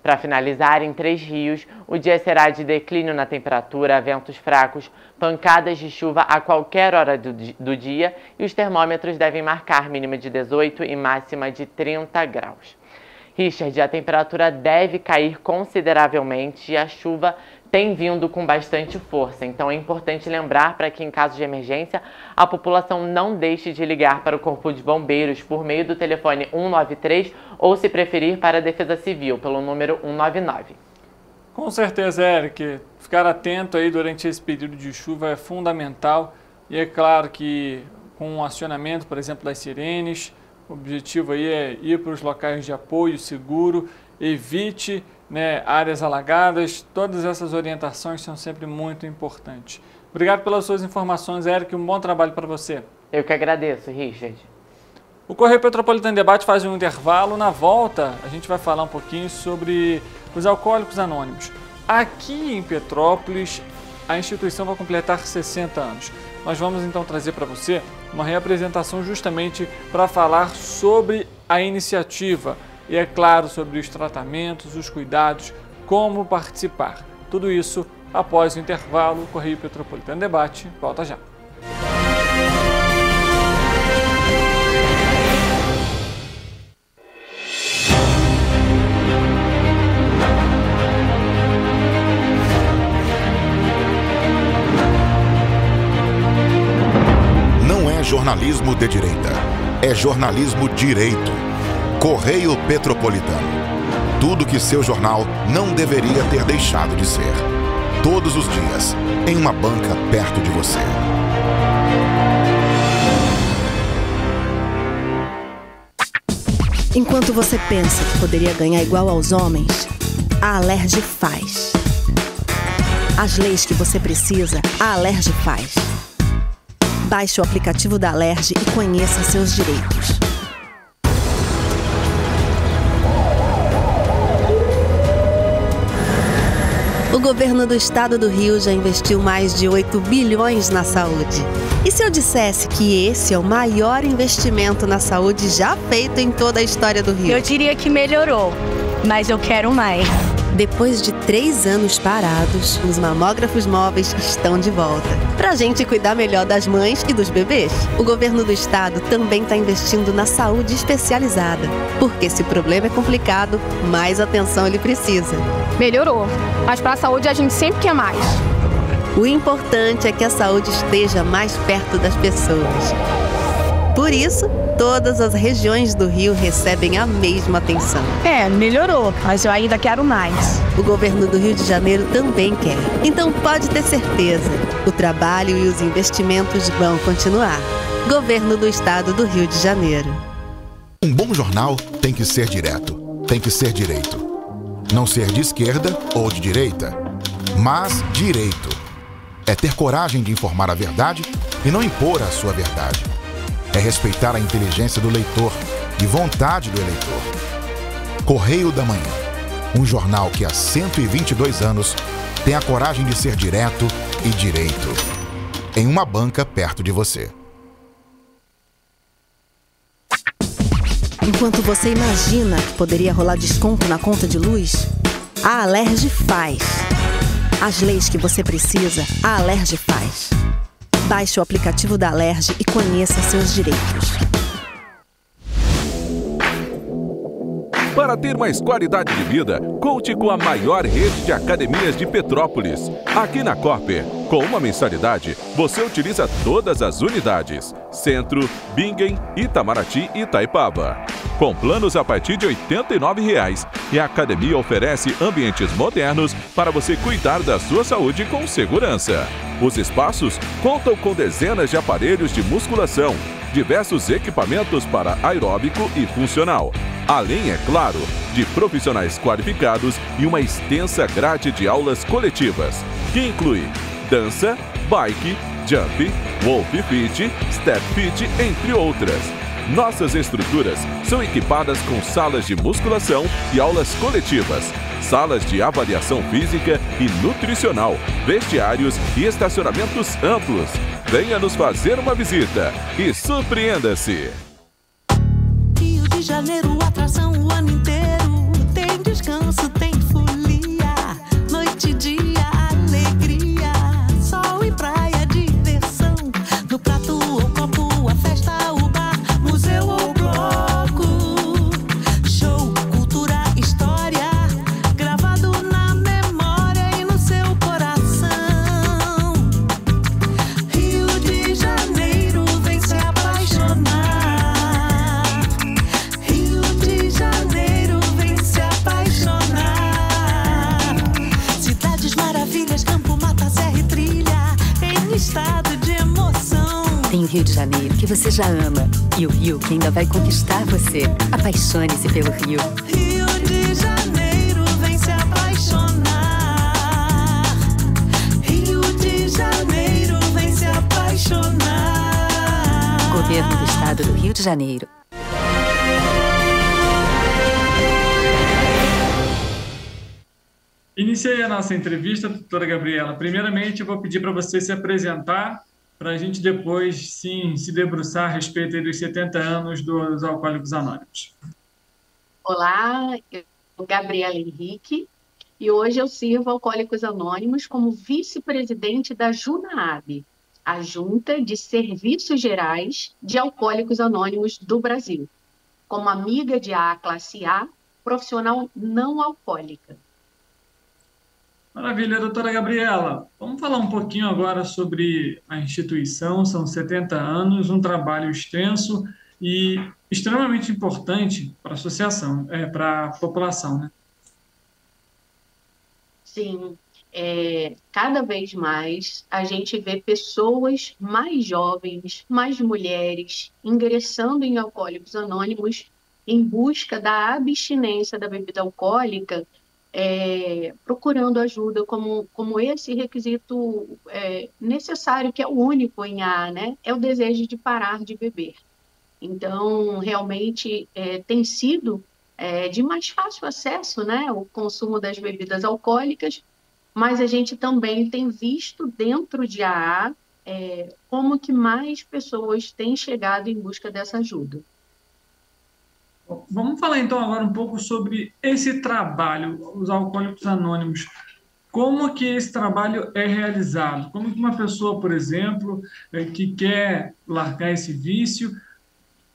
Para finalizar, em Três Rios, o dia será de declínio na temperatura, ventos fracos, pancadas de chuva a qualquer hora do dia e os termômetros devem marcar mínima de 18 e máxima de 30 graus. Richard, a temperatura deve cair consideravelmente e a chuva tem vindo com bastante força. Então é importante lembrar para que, em caso de emergência, a população não deixe de ligar para o Corpo de Bombeiros por meio do telefone 193 ou, se preferir, para a Defesa Civil, pelo número 199. Com certeza, Eric. Ficar atento aí durante esse período de chuva é fundamental. E é claro que com o acionamento, por exemplo, das sirenes, o objetivo aí é ir para os locais de apoio seguro, evite áreas alagadas. Todas essas orientações são sempre muito importantes. Obrigado pelas suas informações, Eric. Um bom trabalho para você. Eu que agradeço, Richard. O Correio Petropolitano Debate faz um intervalo. Na volta, a gente vai falar um pouquinho sobre os alcoólicos anônimos. Aqui em Petrópolis, a instituição vai completar 60 anos. Nós vamos então trazer para você uma reapresentação justamente para falar sobre a iniciativa e, é claro, sobre os tratamentos, os cuidados, como participar. Tudo isso após o intervalo. O Correio Petropolitano Debate volta já. Jornalismo de direita. É jornalismo direito. Correio Petropolitano. Tudo que seu jornal não deveria ter deixado de ser. Todos os dias, em uma banca perto de você. Enquanto você pensa que poderia ganhar igual aos homens, a Alerj faz. As leis que você precisa, a Alerj faz. Baixe o aplicativo da Alerj e conheça seus direitos. O governo do estado do Rio já investiu mais de 8 bilhões na saúde. E se eu dissesse que esse é o maior investimento na saúde já feito em toda a história do Rio? Eu diria que melhorou, mas eu quero mais. Depois de 3 anos parados, os mamógrafos móveis estão de volta. Pra gente cuidar melhor das mães e dos bebês. O governo do estado também está investindo na saúde especializada. Porque se o problema é complicado, mais atenção ele precisa. Melhorou, mas para a saúde a gente sempre quer mais. O importante é que a saúde esteja mais perto das pessoas. Por isso, todas as regiões do Rio recebem a mesma atenção. Melhorou, mas eu ainda quero mais. O governo do Rio de Janeiro também quer. Então pode ter certeza, o trabalho e os investimentos vão continuar. Governo do Estado do Rio de Janeiro. Um bom jornal tem que ser direto, tem que ser direito. Não ser de esquerda ou de direita, mas direito. É ter coragem de informar a verdade e não impor a sua verdade. É respeitar a inteligência do leitor e vontade do eleitor. Correio da Manhã, um jornal que há 122 anos tem a coragem de ser direto e direito. Em uma banca perto de você. Enquanto você imagina que poderia rolar desconto na conta de luz, a Alerj faz. As leis que você precisa, a Alerj faz. Baixe o aplicativo da Alerj e conheça seus direitos. Para ter mais qualidade de vida, conte com a maior rede de academias de Petrópolis. Aqui na Corper, com uma mensalidade, você utiliza todas as unidades: Centro, Bingen, Itamaraty e Itaipava. Com planos a partir de R$ 89,00 e a academia oferece ambientes modernos para você cuidar da sua saúde com segurança. Os espaços contam com dezenas de aparelhos de musculação, diversos equipamentos para aeróbico e funcional, além, é claro, de profissionais qualificados e uma extensa grade de aulas coletivas, que inclui dança, bike, jump, wolf fit, step fit, entre outras. Nossas estruturas são equipadas com salas de musculação e aulas coletivas, salas de avaliação física e nutricional, vestiários e estacionamentos amplos. Venha nos fazer uma visita e surpreenda-se! Rio de Janeiro, atração o ano inteiro. Tem descanso, tem folia, noite e dia, alegria, sol e praia, diversão. No prato ou copo, a festa, o bar, museu ou bloco. Show, cultura, história, gravado na memória e no seu coração. Rio de Janeiro, vem se apaixonar. Rio de Janeiro, vem se apaixonar. Cidades maravilhas, campo, mata, serra e trilha, em estado de emoção. Tem o Rio de Janeiro, que você já ama, e o Rio, que ainda vai conquistar você. Apaixone-se pelo Rio. Rio de Janeiro, vem se apaixonar. Rio de Janeiro, vem se apaixonar. Governo do Estado do Rio de Janeiro. Iniciei a nossa entrevista, doutora Gabriela. Primeiramente, eu vou pedir para você se apresentar, para a gente depois, sim, se debruçar a respeito aí dos 70 anos dos Alcoólicos Anônimos. Olá, eu sou Gabriela Henrique e hoje eu sirvo Alcoólicos Anônimos como vice-presidente da JUNAAB, a Junta de Serviços Gerais de Alcoólicos Anônimos do Brasil, como amiga de AA Classe A, profissional não alcoólica. Maravilha, doutora Gabriela. Vamos falar um pouquinho agora sobre a instituição. São 70 anos, um trabalho extenso e extremamente importante para a associação, para a população, né? Sim, cada vez mais a gente vê pessoas mais jovens, mais mulheres, ingressando em Alcoólicos Anônimos em busca da abstinência da bebida alcoólica, procurando ajuda como esse requisito necessário, que é o único em AA, né? É o desejo de parar de beber. Então, realmente, tem sido de mais fácil acesso, né, o consumo das bebidas alcoólicas, mas a gente também tem visto dentro de AA como que mais pessoas têm chegado em busca dessa ajuda. Vamos falar então agora um pouco sobre esse trabalho, os Alcoólicos Anônimos. Como que esse trabalho é realizado? Como que uma pessoa, por exemplo, que quer largar esse vício,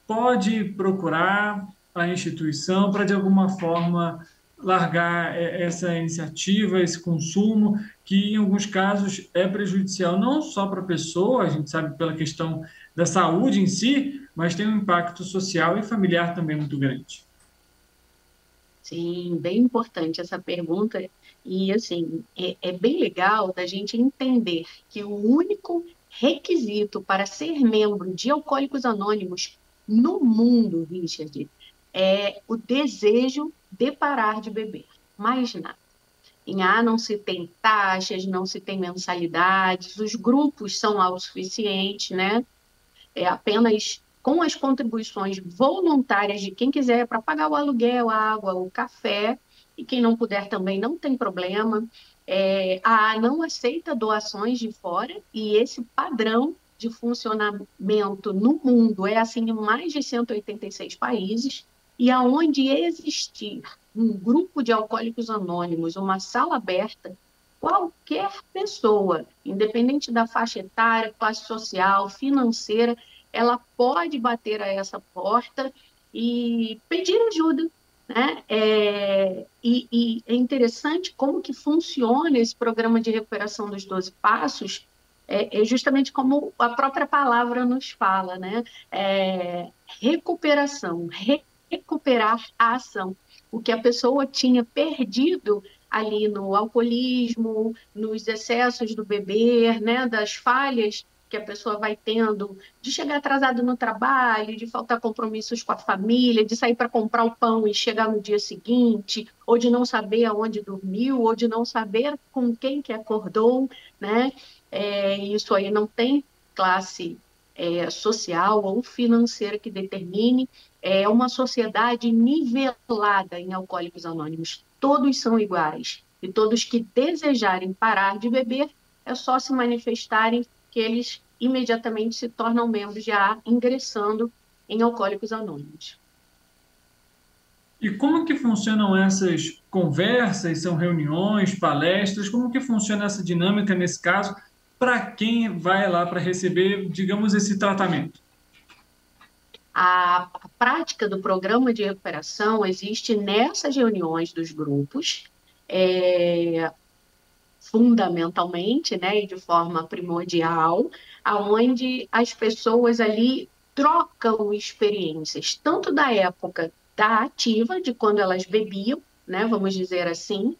pode procurar a instituição para, de alguma forma, largar essa iniciativa, esse consumo, que em alguns casos é prejudicial não só para a pessoa, a gente sabe pela questão da saúde em si, mas tem um impacto social e familiar também muito grande. Sim, bem importante essa pergunta. E, assim, é bem legal da gente entender que o único requisito para ser membro de Alcoólicos Anônimos no mundo, Richard, é o desejo de parar de beber. Mais nada. Em A não se tem taxas, não se tem mensalidades, os grupos são autossuficientes, né? É apenas com as contribuições voluntárias de quem quiser para pagar o aluguel, a água, o café, e quem não puder também não tem problema. A não aceita doações de fora, e esse padrão de funcionamento no mundo é assim em mais de 186 países, e aonde existir um grupo de alcoólicos anônimos, uma sala aberta, qualquer pessoa, independente da faixa etária, classe social, financeira, ela pode bater a essa porta e pedir ajuda, né? E é interessante como que funciona esse programa de recuperação dos 12 passos, justamente como a própria palavra nos fala, né? Recuperação, recuperar a ação. O que a pessoa tinha perdido ali no alcoolismo, nos excessos do beber, né, das falhas que a pessoa vai tendo de chegar atrasado no trabalho, de faltar compromissos com a família, de sair para comprar o pão e chegar no dia seguinte, ou de não saber aonde dormiu, ou de não saber com quem que acordou, né? Isso aí não tem classe social ou financeira que determine. É uma sociedade nivelada em Alcoólicos Anônimos. Todos são iguais. E todos que desejarem parar de beber, é só se manifestarem que eles imediatamente se tornam membros já ingressando em Alcoólicos Anônimos. E como que funcionam essas conversas? São reuniões, palestras? Como que funciona essa dinâmica nesse caso para quem vai lá para receber, digamos, esse tratamento? A prática do programa de recuperação existe nessas reuniões dos grupos, fundamentalmente, né, e de forma primordial, aonde as pessoas ali trocam experiências, tanto da época da ativa, de quando elas bebiam, né, vamos dizer assim,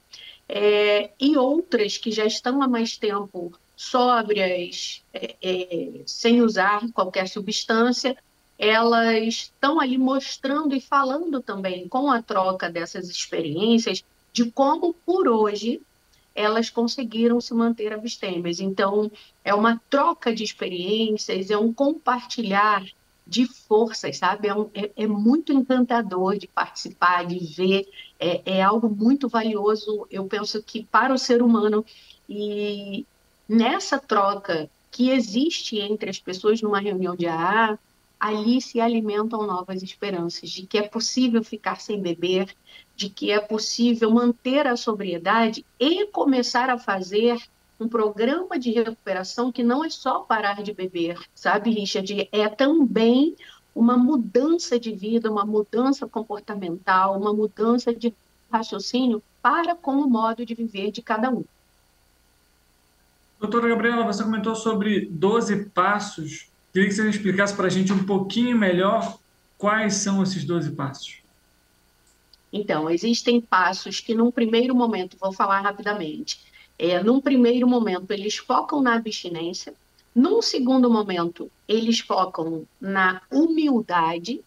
e outras que já estão há mais tempo sóbrias, sem usar qualquer substância, elas estão ali mostrando e falando também com a troca dessas experiências de como, por hoje, elas conseguiram se manter abstêmias. Então, é uma troca de experiências, é um compartilhar de forças, sabe? É muito encantador de participar, de ver, é algo muito valioso, eu penso que para o ser humano. E nessa troca que existe entre as pessoas numa reunião de AA, ali se alimentam novas esperanças de que é possível ficar sem beber, de que é possível manter a sobriedade e começar a fazer um programa de recuperação que não é só parar de beber, sabe, Richard? É também uma mudança de vida, uma mudança comportamental, uma mudança de raciocínio para com o modo de viver de cada um. Doutora Gabriela, você comentou sobre 12 passos. Queria que você explicasse para a gente um pouquinho melhor quais são esses 12 passos. Então, existem passos que, num primeiro momento, vou falar rapidamente, num primeiro momento, eles focam na abstinência, num segundo momento, eles focam na humildade,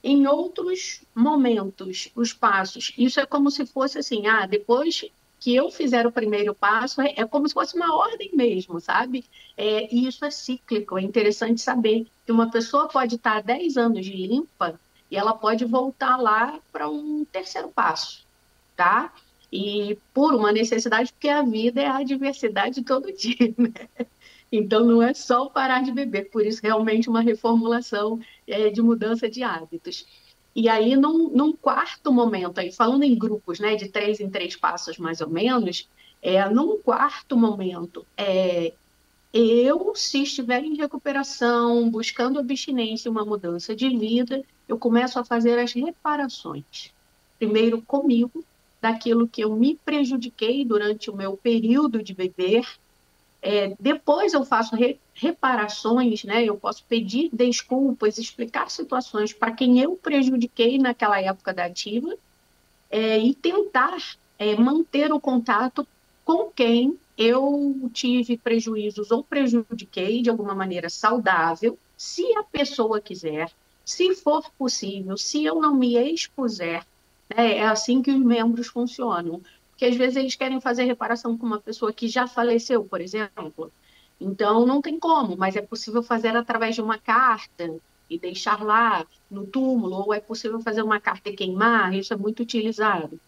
em outros momentos, os passos, isso é como se fosse assim, depois que eu fizer o primeiro passo, é como se fosse uma ordem mesmo, sabe? E isso é cíclico, é interessante saber que uma pessoa pode estar 10 anos de limpa e ela pode voltar lá para um terceiro passo, tá? E por uma necessidade, porque a vida é a adversidade todo dia, né? Então não é só parar de beber, por isso realmente uma reformulação de mudança de hábitos. E aí, num quarto momento, aí, falando em grupos, né, de 3 em 3 passos mais ou menos, num quarto momento, eu, se estiver em recuperação, buscando abstinência e uma mudança de vida, eu começo a fazer as reparações. Primeiro comigo, daquilo que eu me prejudiquei durante o meu período de beber. Depois eu faço reparações, né? Eu posso pedir desculpas, explicar situações para quem eu prejudiquei naquela época da ativa, e tentar manter o contato com quem eu tive prejuízos ou prejudiquei de alguma maneira saudável, se a pessoa quiser, se for possível, se eu não me expuser, né? É assim que os membros funcionam. Porque às vezes eles querem fazer reparação com uma pessoa que já faleceu, por exemplo. Então não tem como, mas é possível fazer através de uma carta e deixar lá no túmulo, ou é possível fazer uma carta e queimar, isso é muito utilizado.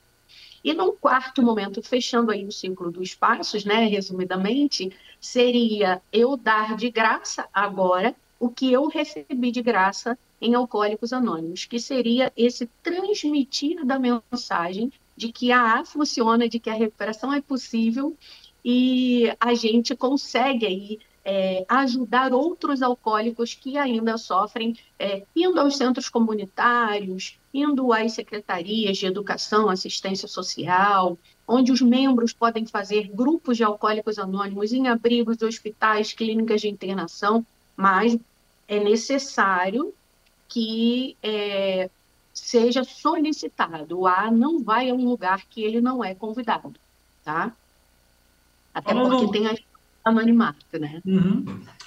E num quarto momento, fechando aí o ciclo dos passos, né, resumidamente, seria eu dar de graça agora o que eu recebi de graça em Alcoólicos Anônimos, que seria esse transmitir da mensagem de que a AA funciona, de que a recuperação é possível e a gente consegue aí ajudar outros alcoólicos que ainda sofrem, indo aos centros comunitários, indo às secretarias de educação, assistência social, onde os membros podem fazer grupos de alcoólicos anônimos em abrigos, hospitais, clínicas de internação, mas é necessário que seja solicitado. O AA não vai a um lugar que ele não é convidado, tá? Até porque tem a anonimato, né?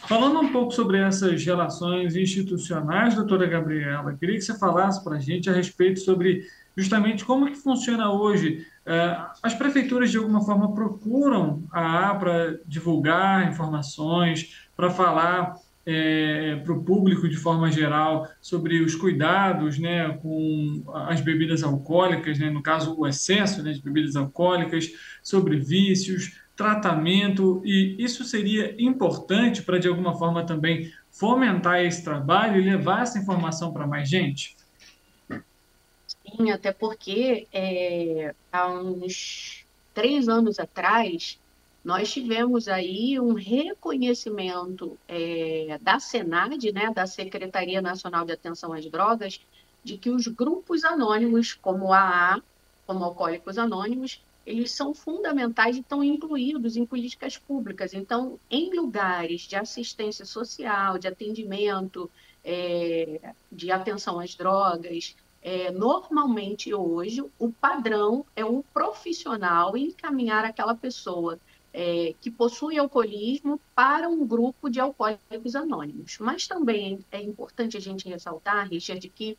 Falando um pouco sobre essas relações institucionais, doutora Gabriela, queria que você falasse para a gente a respeito sobre justamente como que funciona hoje. As prefeituras, de alguma forma, procuram a AA para divulgar informações, para falar para o público, de forma geral, sobre os cuidados, né, com as bebidas alcoólicas, né, no caso, o excesso, né, de bebidas alcoólicas, sobre vícios, tratamento, e isso seria importante para, de alguma forma, também fomentar esse trabalho e levar essa informação para mais gente? Sim, até porque há uns 3 anos atrás, nós tivemos aí um reconhecimento da SENAD, né, da Secretaria Nacional de Atenção às Drogas, de que os grupos anônimos, como a AA, como Alcoólicos Anônimos, eles são fundamentais e estão incluídos em políticas públicas. Então, em lugares de assistência social, de atendimento, de atenção às drogas, normalmente hoje o padrão é o profissional encaminhar aquela pessoa que possui alcoolismo para um grupo de alcoólicos anônimos. Mas também é importante a gente ressaltar, Richard, que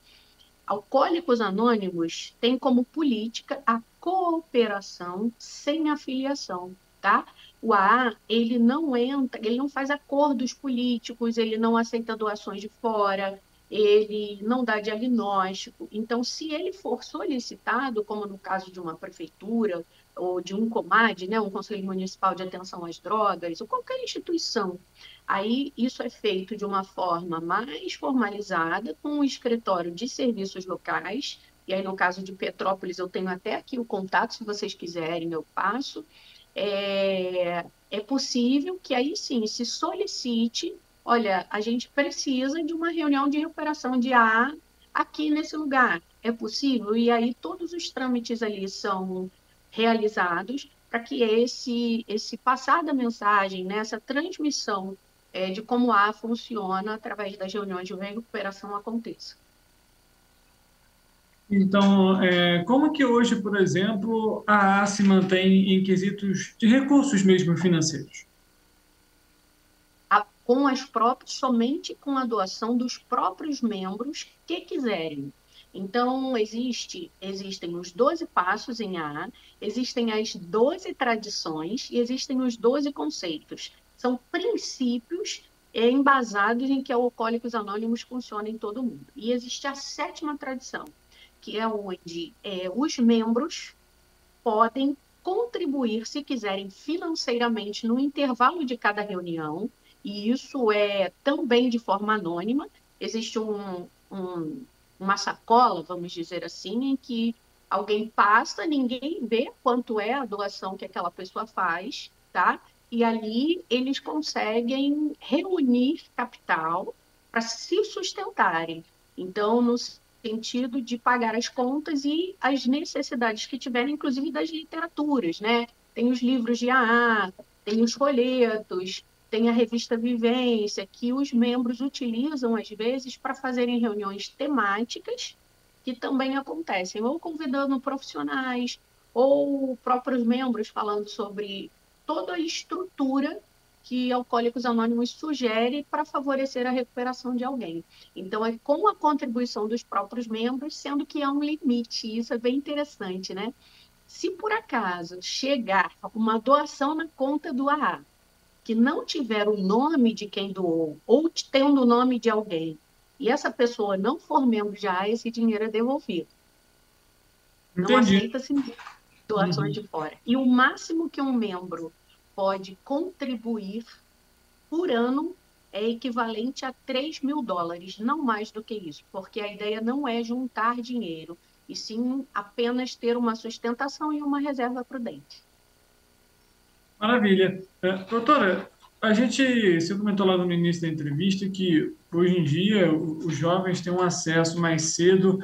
Alcoólicos Anônimos tem como política a cooperação sem afiliação, tá? O AA, ele não entra, ele não faz acordos políticos, ele não aceita doações de fora, ele não dá diagnóstico. Então, se ele for solicitado, como no caso de uma prefeitura ou de um COMAD, né, um Conselho Municipal de Atenção às Drogas, ou qualquer instituição, aí isso é feito de uma forma mais formalizada, com um escritório de serviços locais, e aí no caso de Petrópolis eu tenho até aqui o contato, se vocês quiserem eu passo. É possível que aí sim se solicite, olha, a gente precisa de uma reunião de recuperação de AA aqui nesse lugar, é possível? E aí todos os trâmites ali são realizados para que esse passar da mensagem, né, essa transmissão de como a AA funciona através das reuniões de recuperação aconteça. Então, como que hoje, por exemplo, a AA se mantém em quesitos de recursos mesmo financeiros? Somente com a doação dos próprios membros que quiserem. Então, existem os 12 passos em AA, existem as 12 tradições e existem os 12 conceitos. São princípios embasados em que Alcoólicos Anônimos funciona em todo o mundo. E existe a 7ª tradição, que é onde os membros podem contribuir, se quiserem, financeiramente no intervalo de cada reunião, e isso é também de forma anônima. Existe uma sacola, vamos dizer assim, em que alguém passa, ninguém vê quanto é a doação que aquela pessoa faz, tá? E ali eles conseguem reunir capital para se sustentarem. Então, no sentido de pagar as contas e as necessidades que tiverem, inclusive das literaturas, né? Tem os livros de AA, tem os folhetos, tem a revista Vivência, que os membros utilizam, às vezes, para fazerem reuniões temáticas, que também acontecem, ou convidando profissionais, ou próprios membros falando sobre toda a estrutura que Alcoólicos Anônimos sugere para favorecer a recuperação de alguém. Então, é com a contribuição dos próprios membros, sendo que há um limite. Isso é bem interessante, né? Se por acaso chegar uma doação na conta do AA, que não tiver o nome de quem doou, ou tendo o nome de alguém, e essa pessoa não for membro de AA, esse dinheiro é devolvido. Não aceita-se doações de fora. E o máximo que um membro pode contribuir por ano é equivalente a $3.000, não mais do que isso, porque a ideia não é juntar dinheiro, e sim apenas ter uma sustentação e uma reserva prudente. Maravilha. Doutora, você comentou lá no início da entrevista que hoje em dia os jovens têm um acesso mais cedo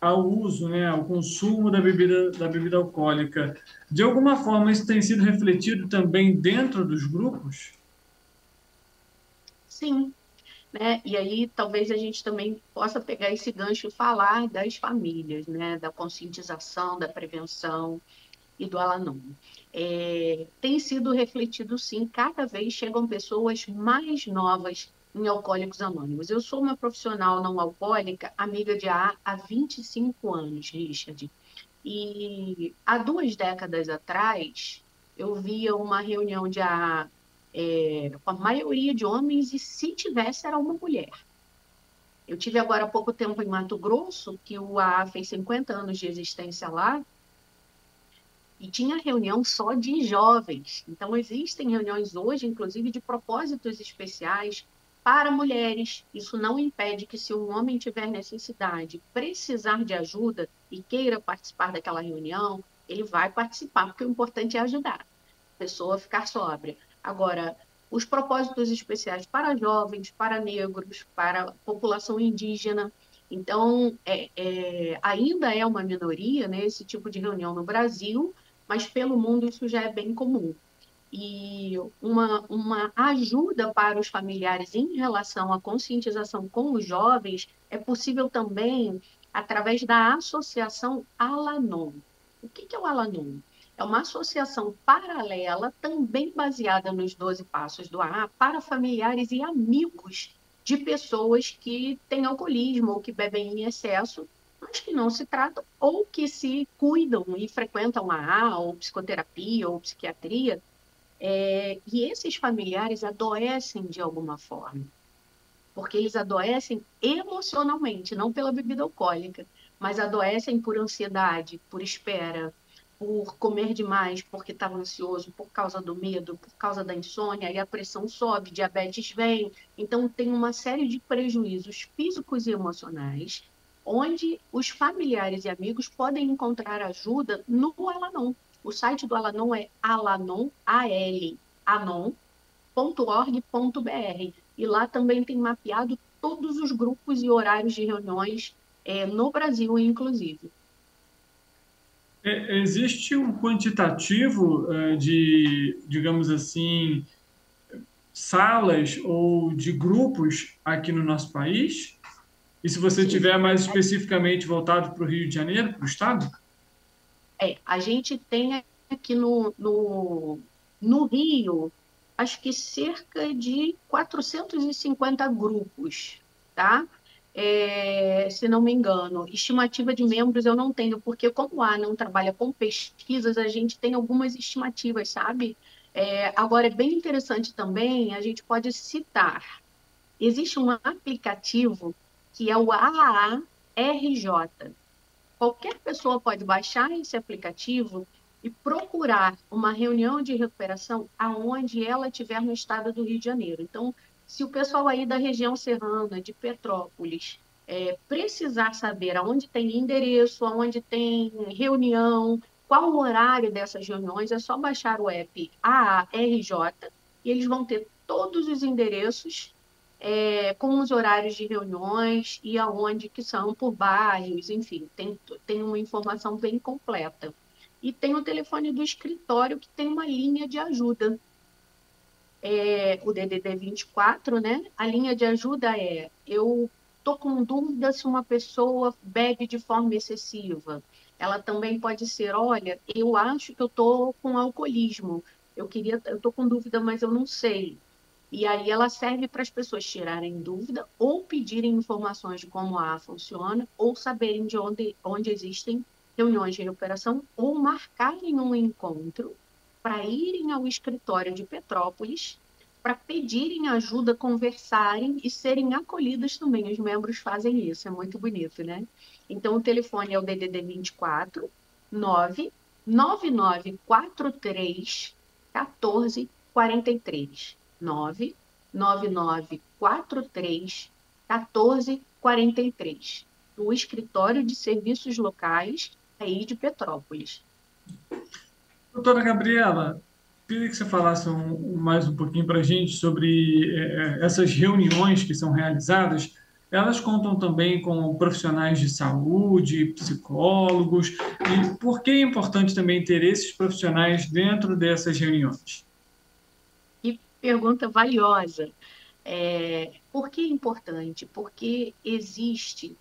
ao uso, né, ao consumo da bebida alcoólica. De alguma forma, isso tem sido refletido também dentro dos grupos? Sim, né? E aí talvez a gente também possa pegar esse gancho e falar das famílias, né? Da conscientização, da prevenção e do Al-Anon. Tem sido refletido, sim, cada vez chegam pessoas mais novas em Alcoólicos Anônimos. Eu sou uma profissional não alcoólica, amiga de AA há 25 anos, Richard. E há 2 décadas atrás, eu via uma reunião de AA com a maioria de homens, e se tivesse, era uma mulher. Eu tive agora há pouco tempo em Mato Grosso, que o AA fez 50 anos de existência lá, e tinha reunião só de jovens. Então, existem reuniões hoje, inclusive, de propósitos especiais para mulheres. Isso não impede que, se um homem tiver necessidade, precisar de ajuda e queira participar daquela reunião, ele vai participar, porque o importante é ajudar a pessoa a ficar sóbria. Agora, os propósitos especiais para jovens, para negros, para a população indígena. Então, ainda é uma minoria, né, esse tipo de reunião no Brasil, mas pelo mundo isso já é bem comum. E uma ajuda para os familiares em relação à conscientização com os jovens é possível também através da associação Al-Anon. O que é o Al-Anon? É uma associação paralela, também baseada nos 12 passos do AA, para familiares e amigos de pessoas que têm alcoolismo ou que bebem em excesso, mas que não se tratam, ou que se cuidam e frequentam AA, ou psicoterapia, ou psiquiatria, e esses familiares adoecem de alguma forma, porque eles adoecem emocionalmente, não pela bebida alcoólica, mas adoecem por ansiedade, por espera, por comer demais, porque estava ansioso, por causa do medo, por causa da insônia, e a pressão sobe, diabetes vem. Então, tem uma série de prejuízos físicos e emocionais, onde os familiares e amigos podem encontrar ajuda no Al-Anon. O site do Al-Anon é alanon.org.br. E lá também tem mapeado todos os grupos e horários de reuniões no Brasil, inclusive. Existe um quantitativo de, digamos assim, salas ou de grupos aqui no nosso país? E se você tiver mais especificamente voltado para o Rio de Janeiro, para o estado? A gente tem aqui no Rio, acho que cerca de 450 grupos, tá? Se não me engano. Estimativa de membros eu não tenho, porque como a não trabalha com pesquisas, a gente tem algumas estimativas, sabe? Agora, é bem interessante também, a gente pode citar, existe um aplicativo que é o AARJ. Qualquer pessoa pode baixar esse aplicativo e procurar uma reunião de recuperação aonde ela estiver no estado do Rio de Janeiro. Então, se o pessoal aí da região serrana, de Petrópolis, precisar saber aonde tem endereço, aonde tem reunião, qual o horário dessas reuniões, é só baixar o app AARJ e eles vão ter todos os endereços com os horários de reuniões e aonde que são por bairros, enfim, tem uma informação bem completa. E tem o telefone do escritório que tem uma linha de ajuda. O DDD 24, né? A linha de ajuda eu estou com dúvida se uma pessoa bebe de forma excessiva. Ela também pode ser, olha, eu acho que eu estou com alcoolismo, eu estou com dúvida, mas eu não sei. E aí ela serve para as pessoas tirarem dúvida ou pedirem informações de como a funciona ou saberem de onde existem reuniões de recuperação ou marcarem um encontro para irem ao escritório de Petrópolis para pedirem ajuda, conversarem e serem acolhidas também. Os membros fazem isso, é muito bonito, né? Então, o telefone é o DDD 24 99943 1443. 99943 1443. Do Escritório de Serviços Locais aí de Petrópolis. Doutora Gabriela, queria que você falasse mais um pouquinho para a gente sobre essas reuniões que são realizadas. Elas contam também com profissionais de saúde, psicólogos, e por que é importante também ter esses profissionais dentro dessas reuniões? Que pergunta valiosa. Por que é importante? Porque existe,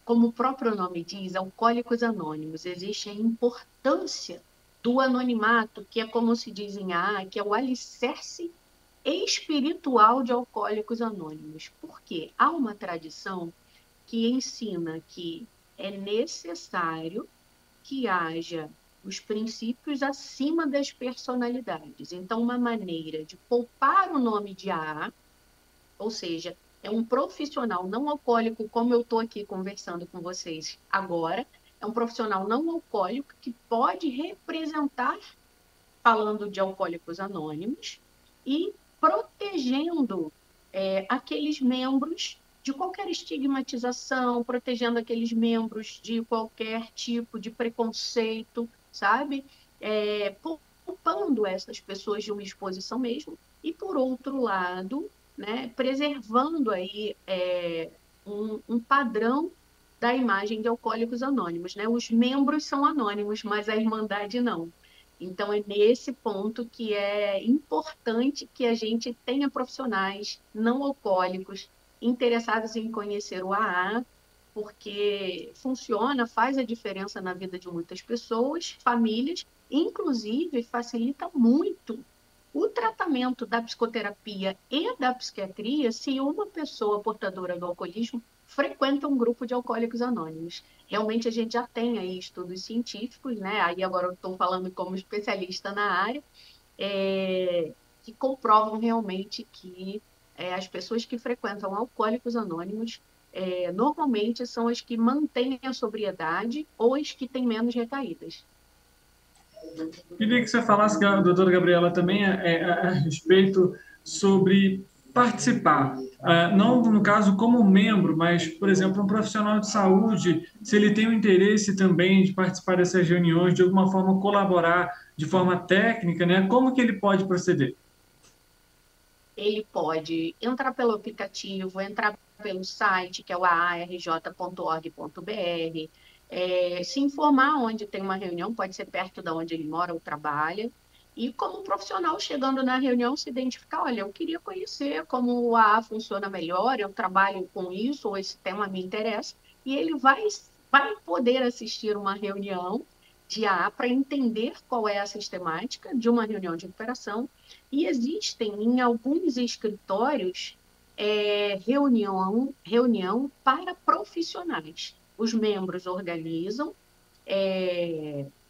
como o próprio nome diz, Alcoólicos Anônimos, existe a importância do anonimato, que é como se diz em AA, que é o alicerce espiritual de Alcoólicos Anônimos. Porque há uma tradição que ensina que é necessário que haja os princípios acima das personalidades. Então, uma maneira de poupar o nome de AA, ou seja, é um profissional não alcoólico, como eu estou aqui conversando com vocês agora, é um profissional não alcoólico que pode representar, falando de Alcoólicos Anônimos, e protegendo aqueles membros de qualquer estigmatização, protegendo aqueles membros de qualquer tipo de preconceito, sabe? Poupando essas pessoas de uma exposição mesmo, e, por outro lado, né, preservando aí um padrão da imagem de Alcoólicos Anônimos, né? Os membros são anônimos, mas a Irmandade não. Então, é nesse ponto que é importante que a gente tenha profissionais não alcoólicos interessados em conhecer o AA, porque funciona, faz a diferença na vida de muitas pessoas, famílias, inclusive facilita muito o tratamento da psicoterapia e da psiquiatria se uma pessoa portadora do alcoolismo frequenta um grupo de Alcoólicos Anônimos. Realmente a gente já tem aí estudos científicos, né? Aí agora eu estou falando como especialista na área, que comprovam realmente que as pessoas que frequentam Alcoólicos Anônimos normalmente são as que mantêm a sobriedade ou as que têm menos recaídas. Queria que você falasse, doutora Gabriela, também a respeito sobre participar, não no caso como membro, mas, por exemplo, um profissional de saúde, se ele tem o interesse também de participar dessas reuniões, de alguma forma colaborar de forma técnica, né? Como que ele pode proceder? Ele pode entrar pelo aplicativo, entrar pelo site, que é o aarj.org.br, se informar onde tem uma reunião, pode ser perto de onde ele mora ou trabalha, e como profissional chegando na reunião se identificar, olha, eu queria conhecer como o AA funciona melhor, eu trabalho com isso, ou esse tema me interessa, e ele vai poder assistir uma reunião de AA para entender qual é a sistemática de uma reunião de recuperação, e existem em alguns escritórios reunião para profissionais. Os membros organizam,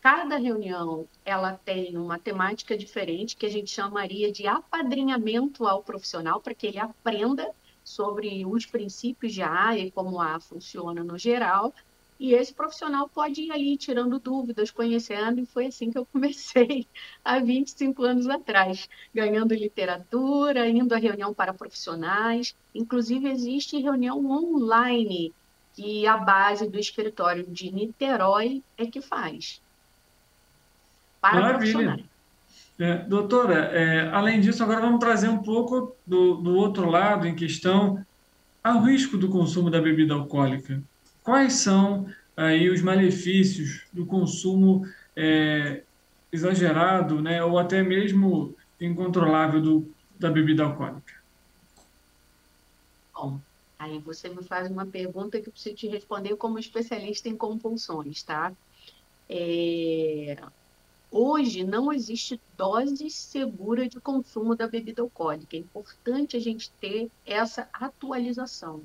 cada reunião ela tem uma temática diferente, que a gente chamaria de apadrinhamento ao profissional, para que ele aprenda sobre os princípios de AA e como a AA funciona no geral, E esse profissional pode ir ali tirando dúvidas, conhecendo, e foi assim que eu comecei há 25 anos atrás, ganhando literatura, indo a reunião para profissionais, inclusive existe reunião online, que a base do escritório de Niterói é que faz, para profissionais. Maravilha. Doutora, além disso, agora vamos trazer um pouco do outro lado em questão ao risco do consumo da bebida alcoólica. Quais são aí os malefícios do consumo exagerado, né, ou até mesmo incontrolável da bebida alcoólica? Bom, aí você me faz uma pergunta que eu preciso te responder como especialista em compulsões, tá? Hoje não existe dose segura de consumo da bebida alcoólica. É importante a gente ter essa atualização.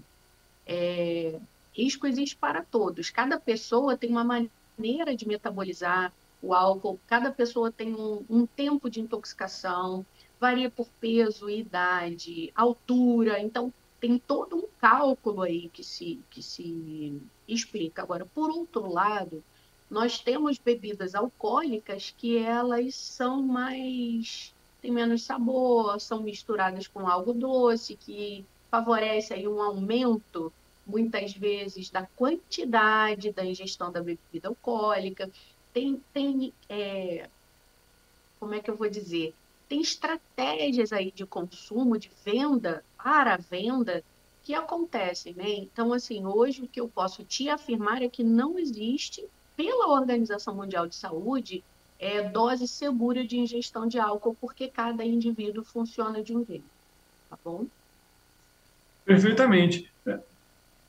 Risco existe para todos. Cada pessoa tem uma maneira de metabolizar o álcool, cada pessoa tem um tempo de intoxicação, varia por peso, idade, altura. Então, tem todo um cálculo aí que se explica. Agora, por outro lado, nós temos bebidas alcoólicas que elas têm menos sabor, são misturadas com algo doce, que favorece aí um aumento, muitas vezes, da quantidade da ingestão da bebida alcoólica. Como é que eu vou dizer? Tem estratégias aí de consumo, de venda, para a venda, que acontecem, né? Então, assim, hoje o que eu posso te afirmar é que não existe, pela Organização Mundial de Saúde, dose segura de ingestão de álcool, porque cada indivíduo funciona de um jeito, tá bom? Perfeitamente.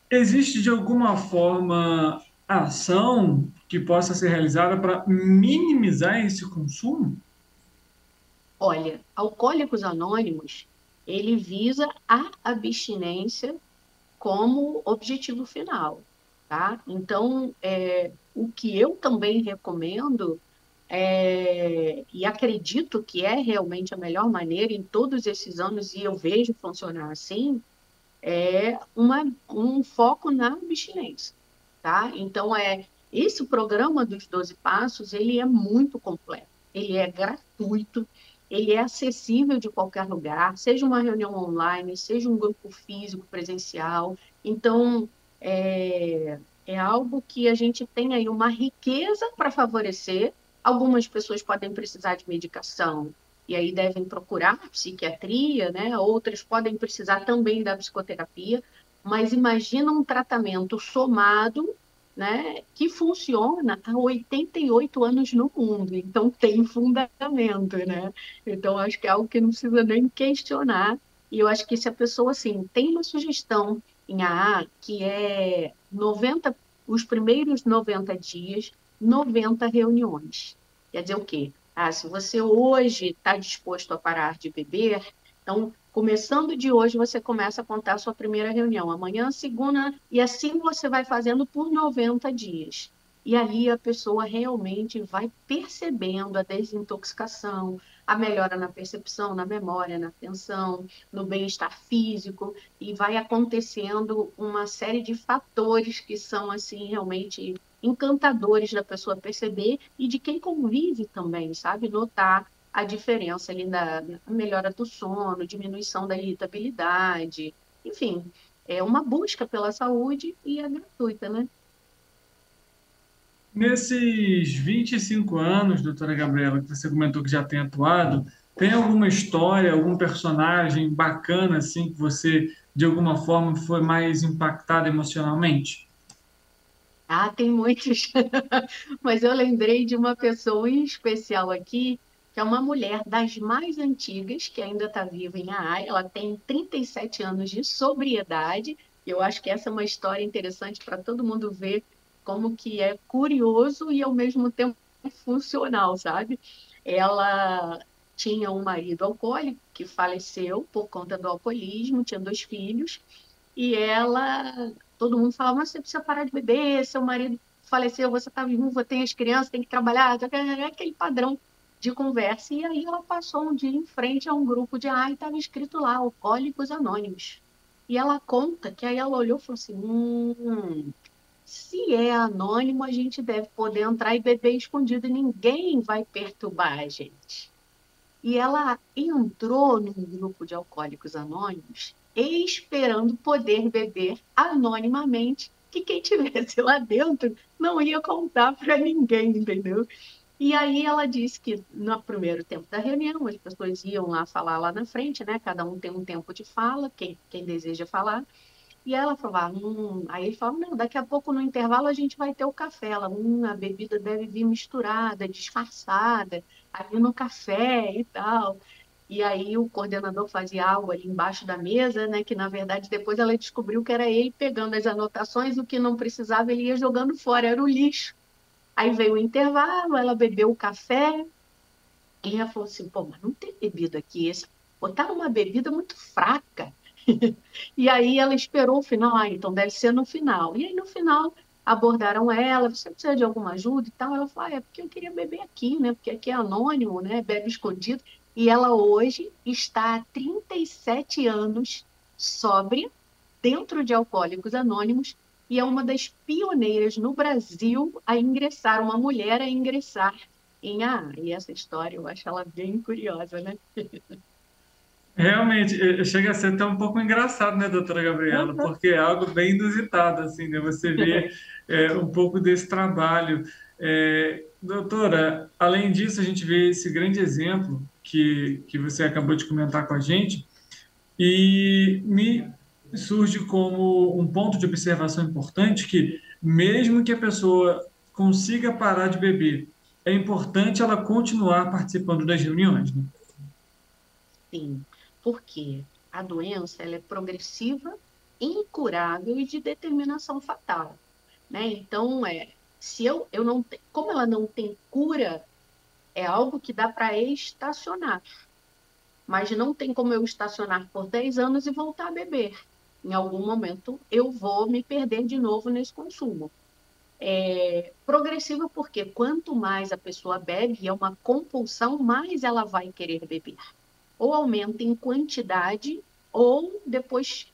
Existe, de alguma forma, ação que possa ser realizada para minimizar esse consumo? Olha, Alcoólicos Anônimos, ele visa a abstinência como objetivo final, tá? Então, o que eu também recomendo, e acredito que é realmente a melhor maneira em todos esses anos, e eu vejo funcionar assim, é um foco na abstinência, tá? Então, esse programa dos 12 Passos, ele é muito completo, ele é gratuito, ele é acessível de qualquer lugar, seja uma reunião online, seja um grupo físico, presencial. Então, é algo que a gente tem aí uma riqueza para favorecer. Algumas pessoas podem precisar de medicação, e aí devem procurar psiquiatria, né? Outras podem precisar também da psicoterapia, mas imagina um tratamento somado, né, que funciona há 88 anos no mundo, então tem fundamento, né? Então, acho que é algo que não precisa nem questionar, e eu acho que se a pessoa, assim, tem uma sugestão em AA, que é os primeiros 90 dias, 90 reuniões. Quer dizer o quê? Se você hoje está disposto a parar de beber, então, começando de hoje, você começa a contar a sua primeira reunião. Amanhã, segunda, e assim você vai fazendo por 90 dias. E ali a pessoa realmente vai percebendo a desintoxicação, a melhora na percepção, na memória, na atenção, no bem-estar físico, e vai acontecendo uma série de fatores que são, assim, realmente encantadores da pessoa perceber e de quem convive também, sabe? Notar a diferença ali na melhora do sono, diminuição da irritabilidade, enfim, é uma busca pela saúde e é gratuita, né? Nesses 25 anos, doutora Gabriela, que você comentou que já tem atuado, tem alguma história, algum personagem bacana, assim, que você, de alguma forma, foi mais impactada emocionalmente? Tem muitos, mas eu lembrei de uma pessoa em especial aqui, que é uma mulher das mais antigas, que ainda está viva em AA. Ela tem 37 anos de sobriedade. Eu acho que essa é uma história interessante para todo mundo ver como que é curioso e, ao mesmo tempo, funcional, sabe? Ela tinha um marido alcoólico que faleceu por conta do alcoolismo, tinha 2 filhos, e todo mundo falava, mas você precisa parar de beber, seu marido faleceu, você está viúva, tem as crianças, tem que trabalhar, aquele padrão de conversa. E aí ela passou um dia em frente a um grupo de e estava escrito lá, Alcoólicos Anônimos. E ela conta que aí ela olhou e falou assim, Se é anônimo, a gente deve poder entrar e beber escondido, ninguém vai perturbar a gente. E ela entrou num grupo de alcoólicos anônimos esperando poder beber anonimamente, que quem tivesse lá dentro não ia contar para ninguém, entendeu? E aí ela disse que no primeiro tempo da reunião as pessoas iam lá falar lá na frente, né? Cada um tem um tempo de fala, quem deseja falar. E ela falava, aí ele falava, não, daqui a pouco no intervalo a gente vai ter o café. Ela, a bebida deve vir misturada, disfarçada, ali no café e tal. E aí o coordenador fazia algo ali embaixo da mesa, né? Que na verdade depois ela descobriu que era ele pegando as anotações, o que não precisava ele ia jogando fora, era o lixo. Aí veio o intervalo, ela bebeu o café, e ela falou assim, pô, mas não tem bebida aqui, botaram uma bebida muito fraca. E aí ela esperou o final, então deve ser no final. E aí no final abordaram ela, você precisa de alguma ajuda e tal? Ela falou, é porque eu queria beber aqui, né? Porque aqui é anônimo, né? Bebe escondido. E ela hoje está há 37 anos sóbria, dentro de Alcoólicos Anônimos, e é uma das pioneiras no Brasil a ingressar, uma mulher a ingressar em AA. E essa história eu acho ela bem curiosa, né? Realmente, chega a ser até um pouco engraçado, né, doutora Gabriela? Porque é algo bem inusitado, assim, né? Você vê um pouco desse trabalho. Doutora, além disso, a gente vê esse grande exemplo que você acabou de comentar com a gente, e me surge como um ponto de observação importante que, mesmo que a pessoa consiga parar de beber, é importante ela continuar participando das reuniões, né? Sim, porque a doença ela é progressiva, incurável e de determinação fatal, né? Então, se eu não como ela não tem cura, é algo que dá para estacionar, mas não tem como eu estacionar por 10 anos e voltar a beber. Em algum momento eu vou me perder de novo nesse consumo. Progressiva porque quanto mais a pessoa bebe, é uma compulsão, mais ela vai querer beber. Ou aumenta em quantidade, ou depois,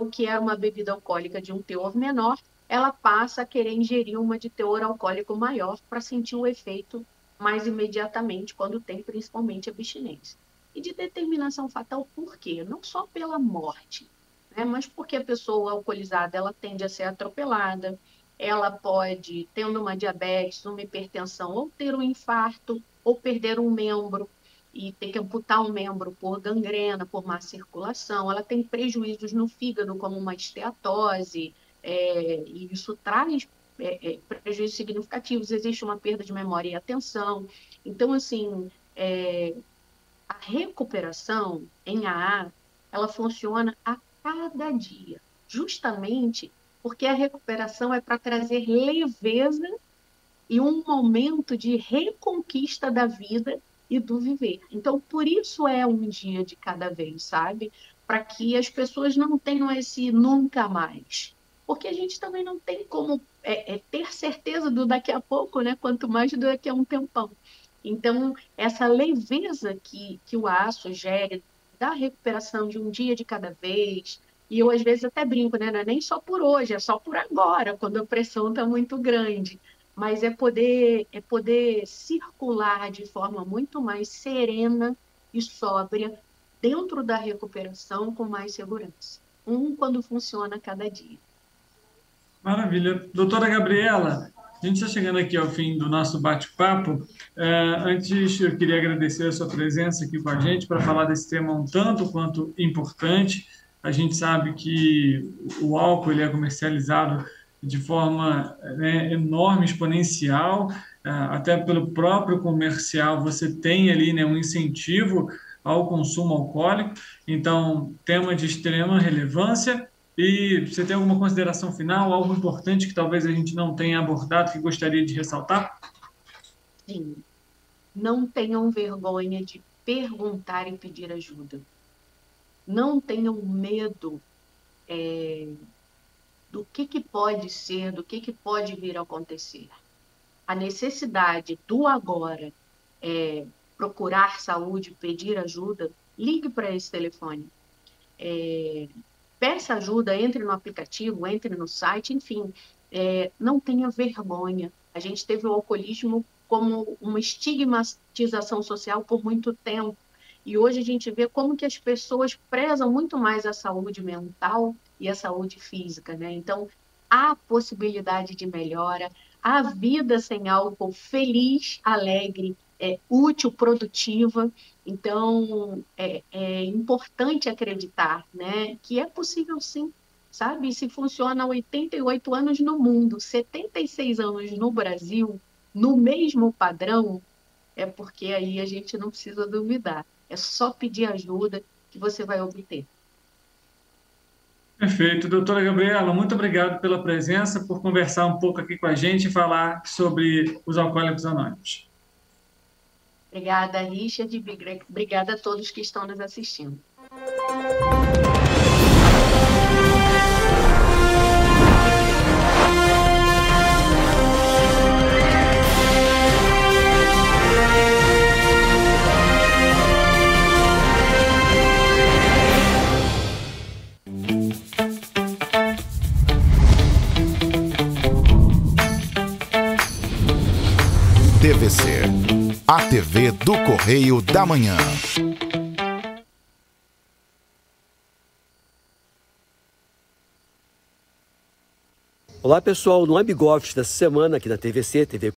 o que é uma bebida alcoólica de um teor menor, ela passa a querer ingerir uma de teor alcoólico maior para sentir o efeito mais imediatamente, quando tem principalmente abstinência. E de determinação fatal, por quê? Não só pela morte, né, mas porque a pessoa alcoolizada ela tende a ser atropelada, ela pode, tendo uma diabetes, uma hipertensão, ou ter um infarto, ou perder um membro, e ter que amputar um membro por gangrena, por má circulação. Ela tem prejuízos no fígado, como uma esteatose, e isso traz prejuízos significativos. Existe uma perda de memória e atenção. Então, assim, a recuperação em AA, ela funciona a cada dia, justamente porque a recuperação é para trazer leveza e um momento de reconquista da vida e do viver. Então, por isso é um dia de cada vez, sabe? Para que as pessoas não tenham esse nunca mais. Porque a gente também não tem como ter certeza do daqui a pouco, né? Quanto mais do daqui a um tempão. Então, essa leveza que o AA sugere, da recuperação de um dia de cada vez, e eu às vezes até brinco, né? Não é nem só por hoje, é só por agora, quando a pressão está muito grande. Mas é poder circular de forma muito mais serena e sóbria dentro da recuperação com mais segurança. Quando funciona a cada dia. Maravilha. Doutora Gabriela, a gente está chegando aqui ao fim do nosso bate-papo. Antes, eu queria agradecer a sua presença aqui com a gente para falar desse tema um tanto quanto importante. A gente sabe que o álcool ele é comercializado de forma enorme, exponencial, até pelo próprio comercial você tem ali um incentivo ao consumo alcoólico, então tema de extrema relevância. E você tem alguma consideração final, algo importante que talvez a gente não tenha abordado, que gostaria de ressaltar? Sim, não tenham vergonha de perguntar e pedir ajuda. Não tenham medo do que pode ser, do que pode vir a acontecer. A necessidade do agora procurar saúde, pedir ajuda, ligue para esse telefone. Peça ajuda, entre no aplicativo, entre no site, enfim. não tenha vergonha. A gente teve o alcoolismo como uma estigmatização social por muito tempo. E hoje a gente vê como que as pessoas prezam muito mais a saúde mental e a saúde física, né? Então, há possibilidade de melhora, a vida sem álcool feliz, alegre, útil, produtiva. Então, é importante acreditar, né, que é possível sim, sabe? Se funciona há 88 anos no mundo, 76 anos no Brasil, no mesmo padrão, é porque aí a gente não precisa duvidar. É só pedir ajuda que você vai obter. Perfeito. Doutora Gabriela, muito obrigado pela presença, por conversar um pouco aqui com a gente e falar sobre os Alcoólicos Anônimos. Obrigada, Richard. Obrigada a todos que estão nos assistindo. TVC, a TV do Correio da Manhã. Olá pessoal, no Webgofts dessa semana aqui na TVC, TV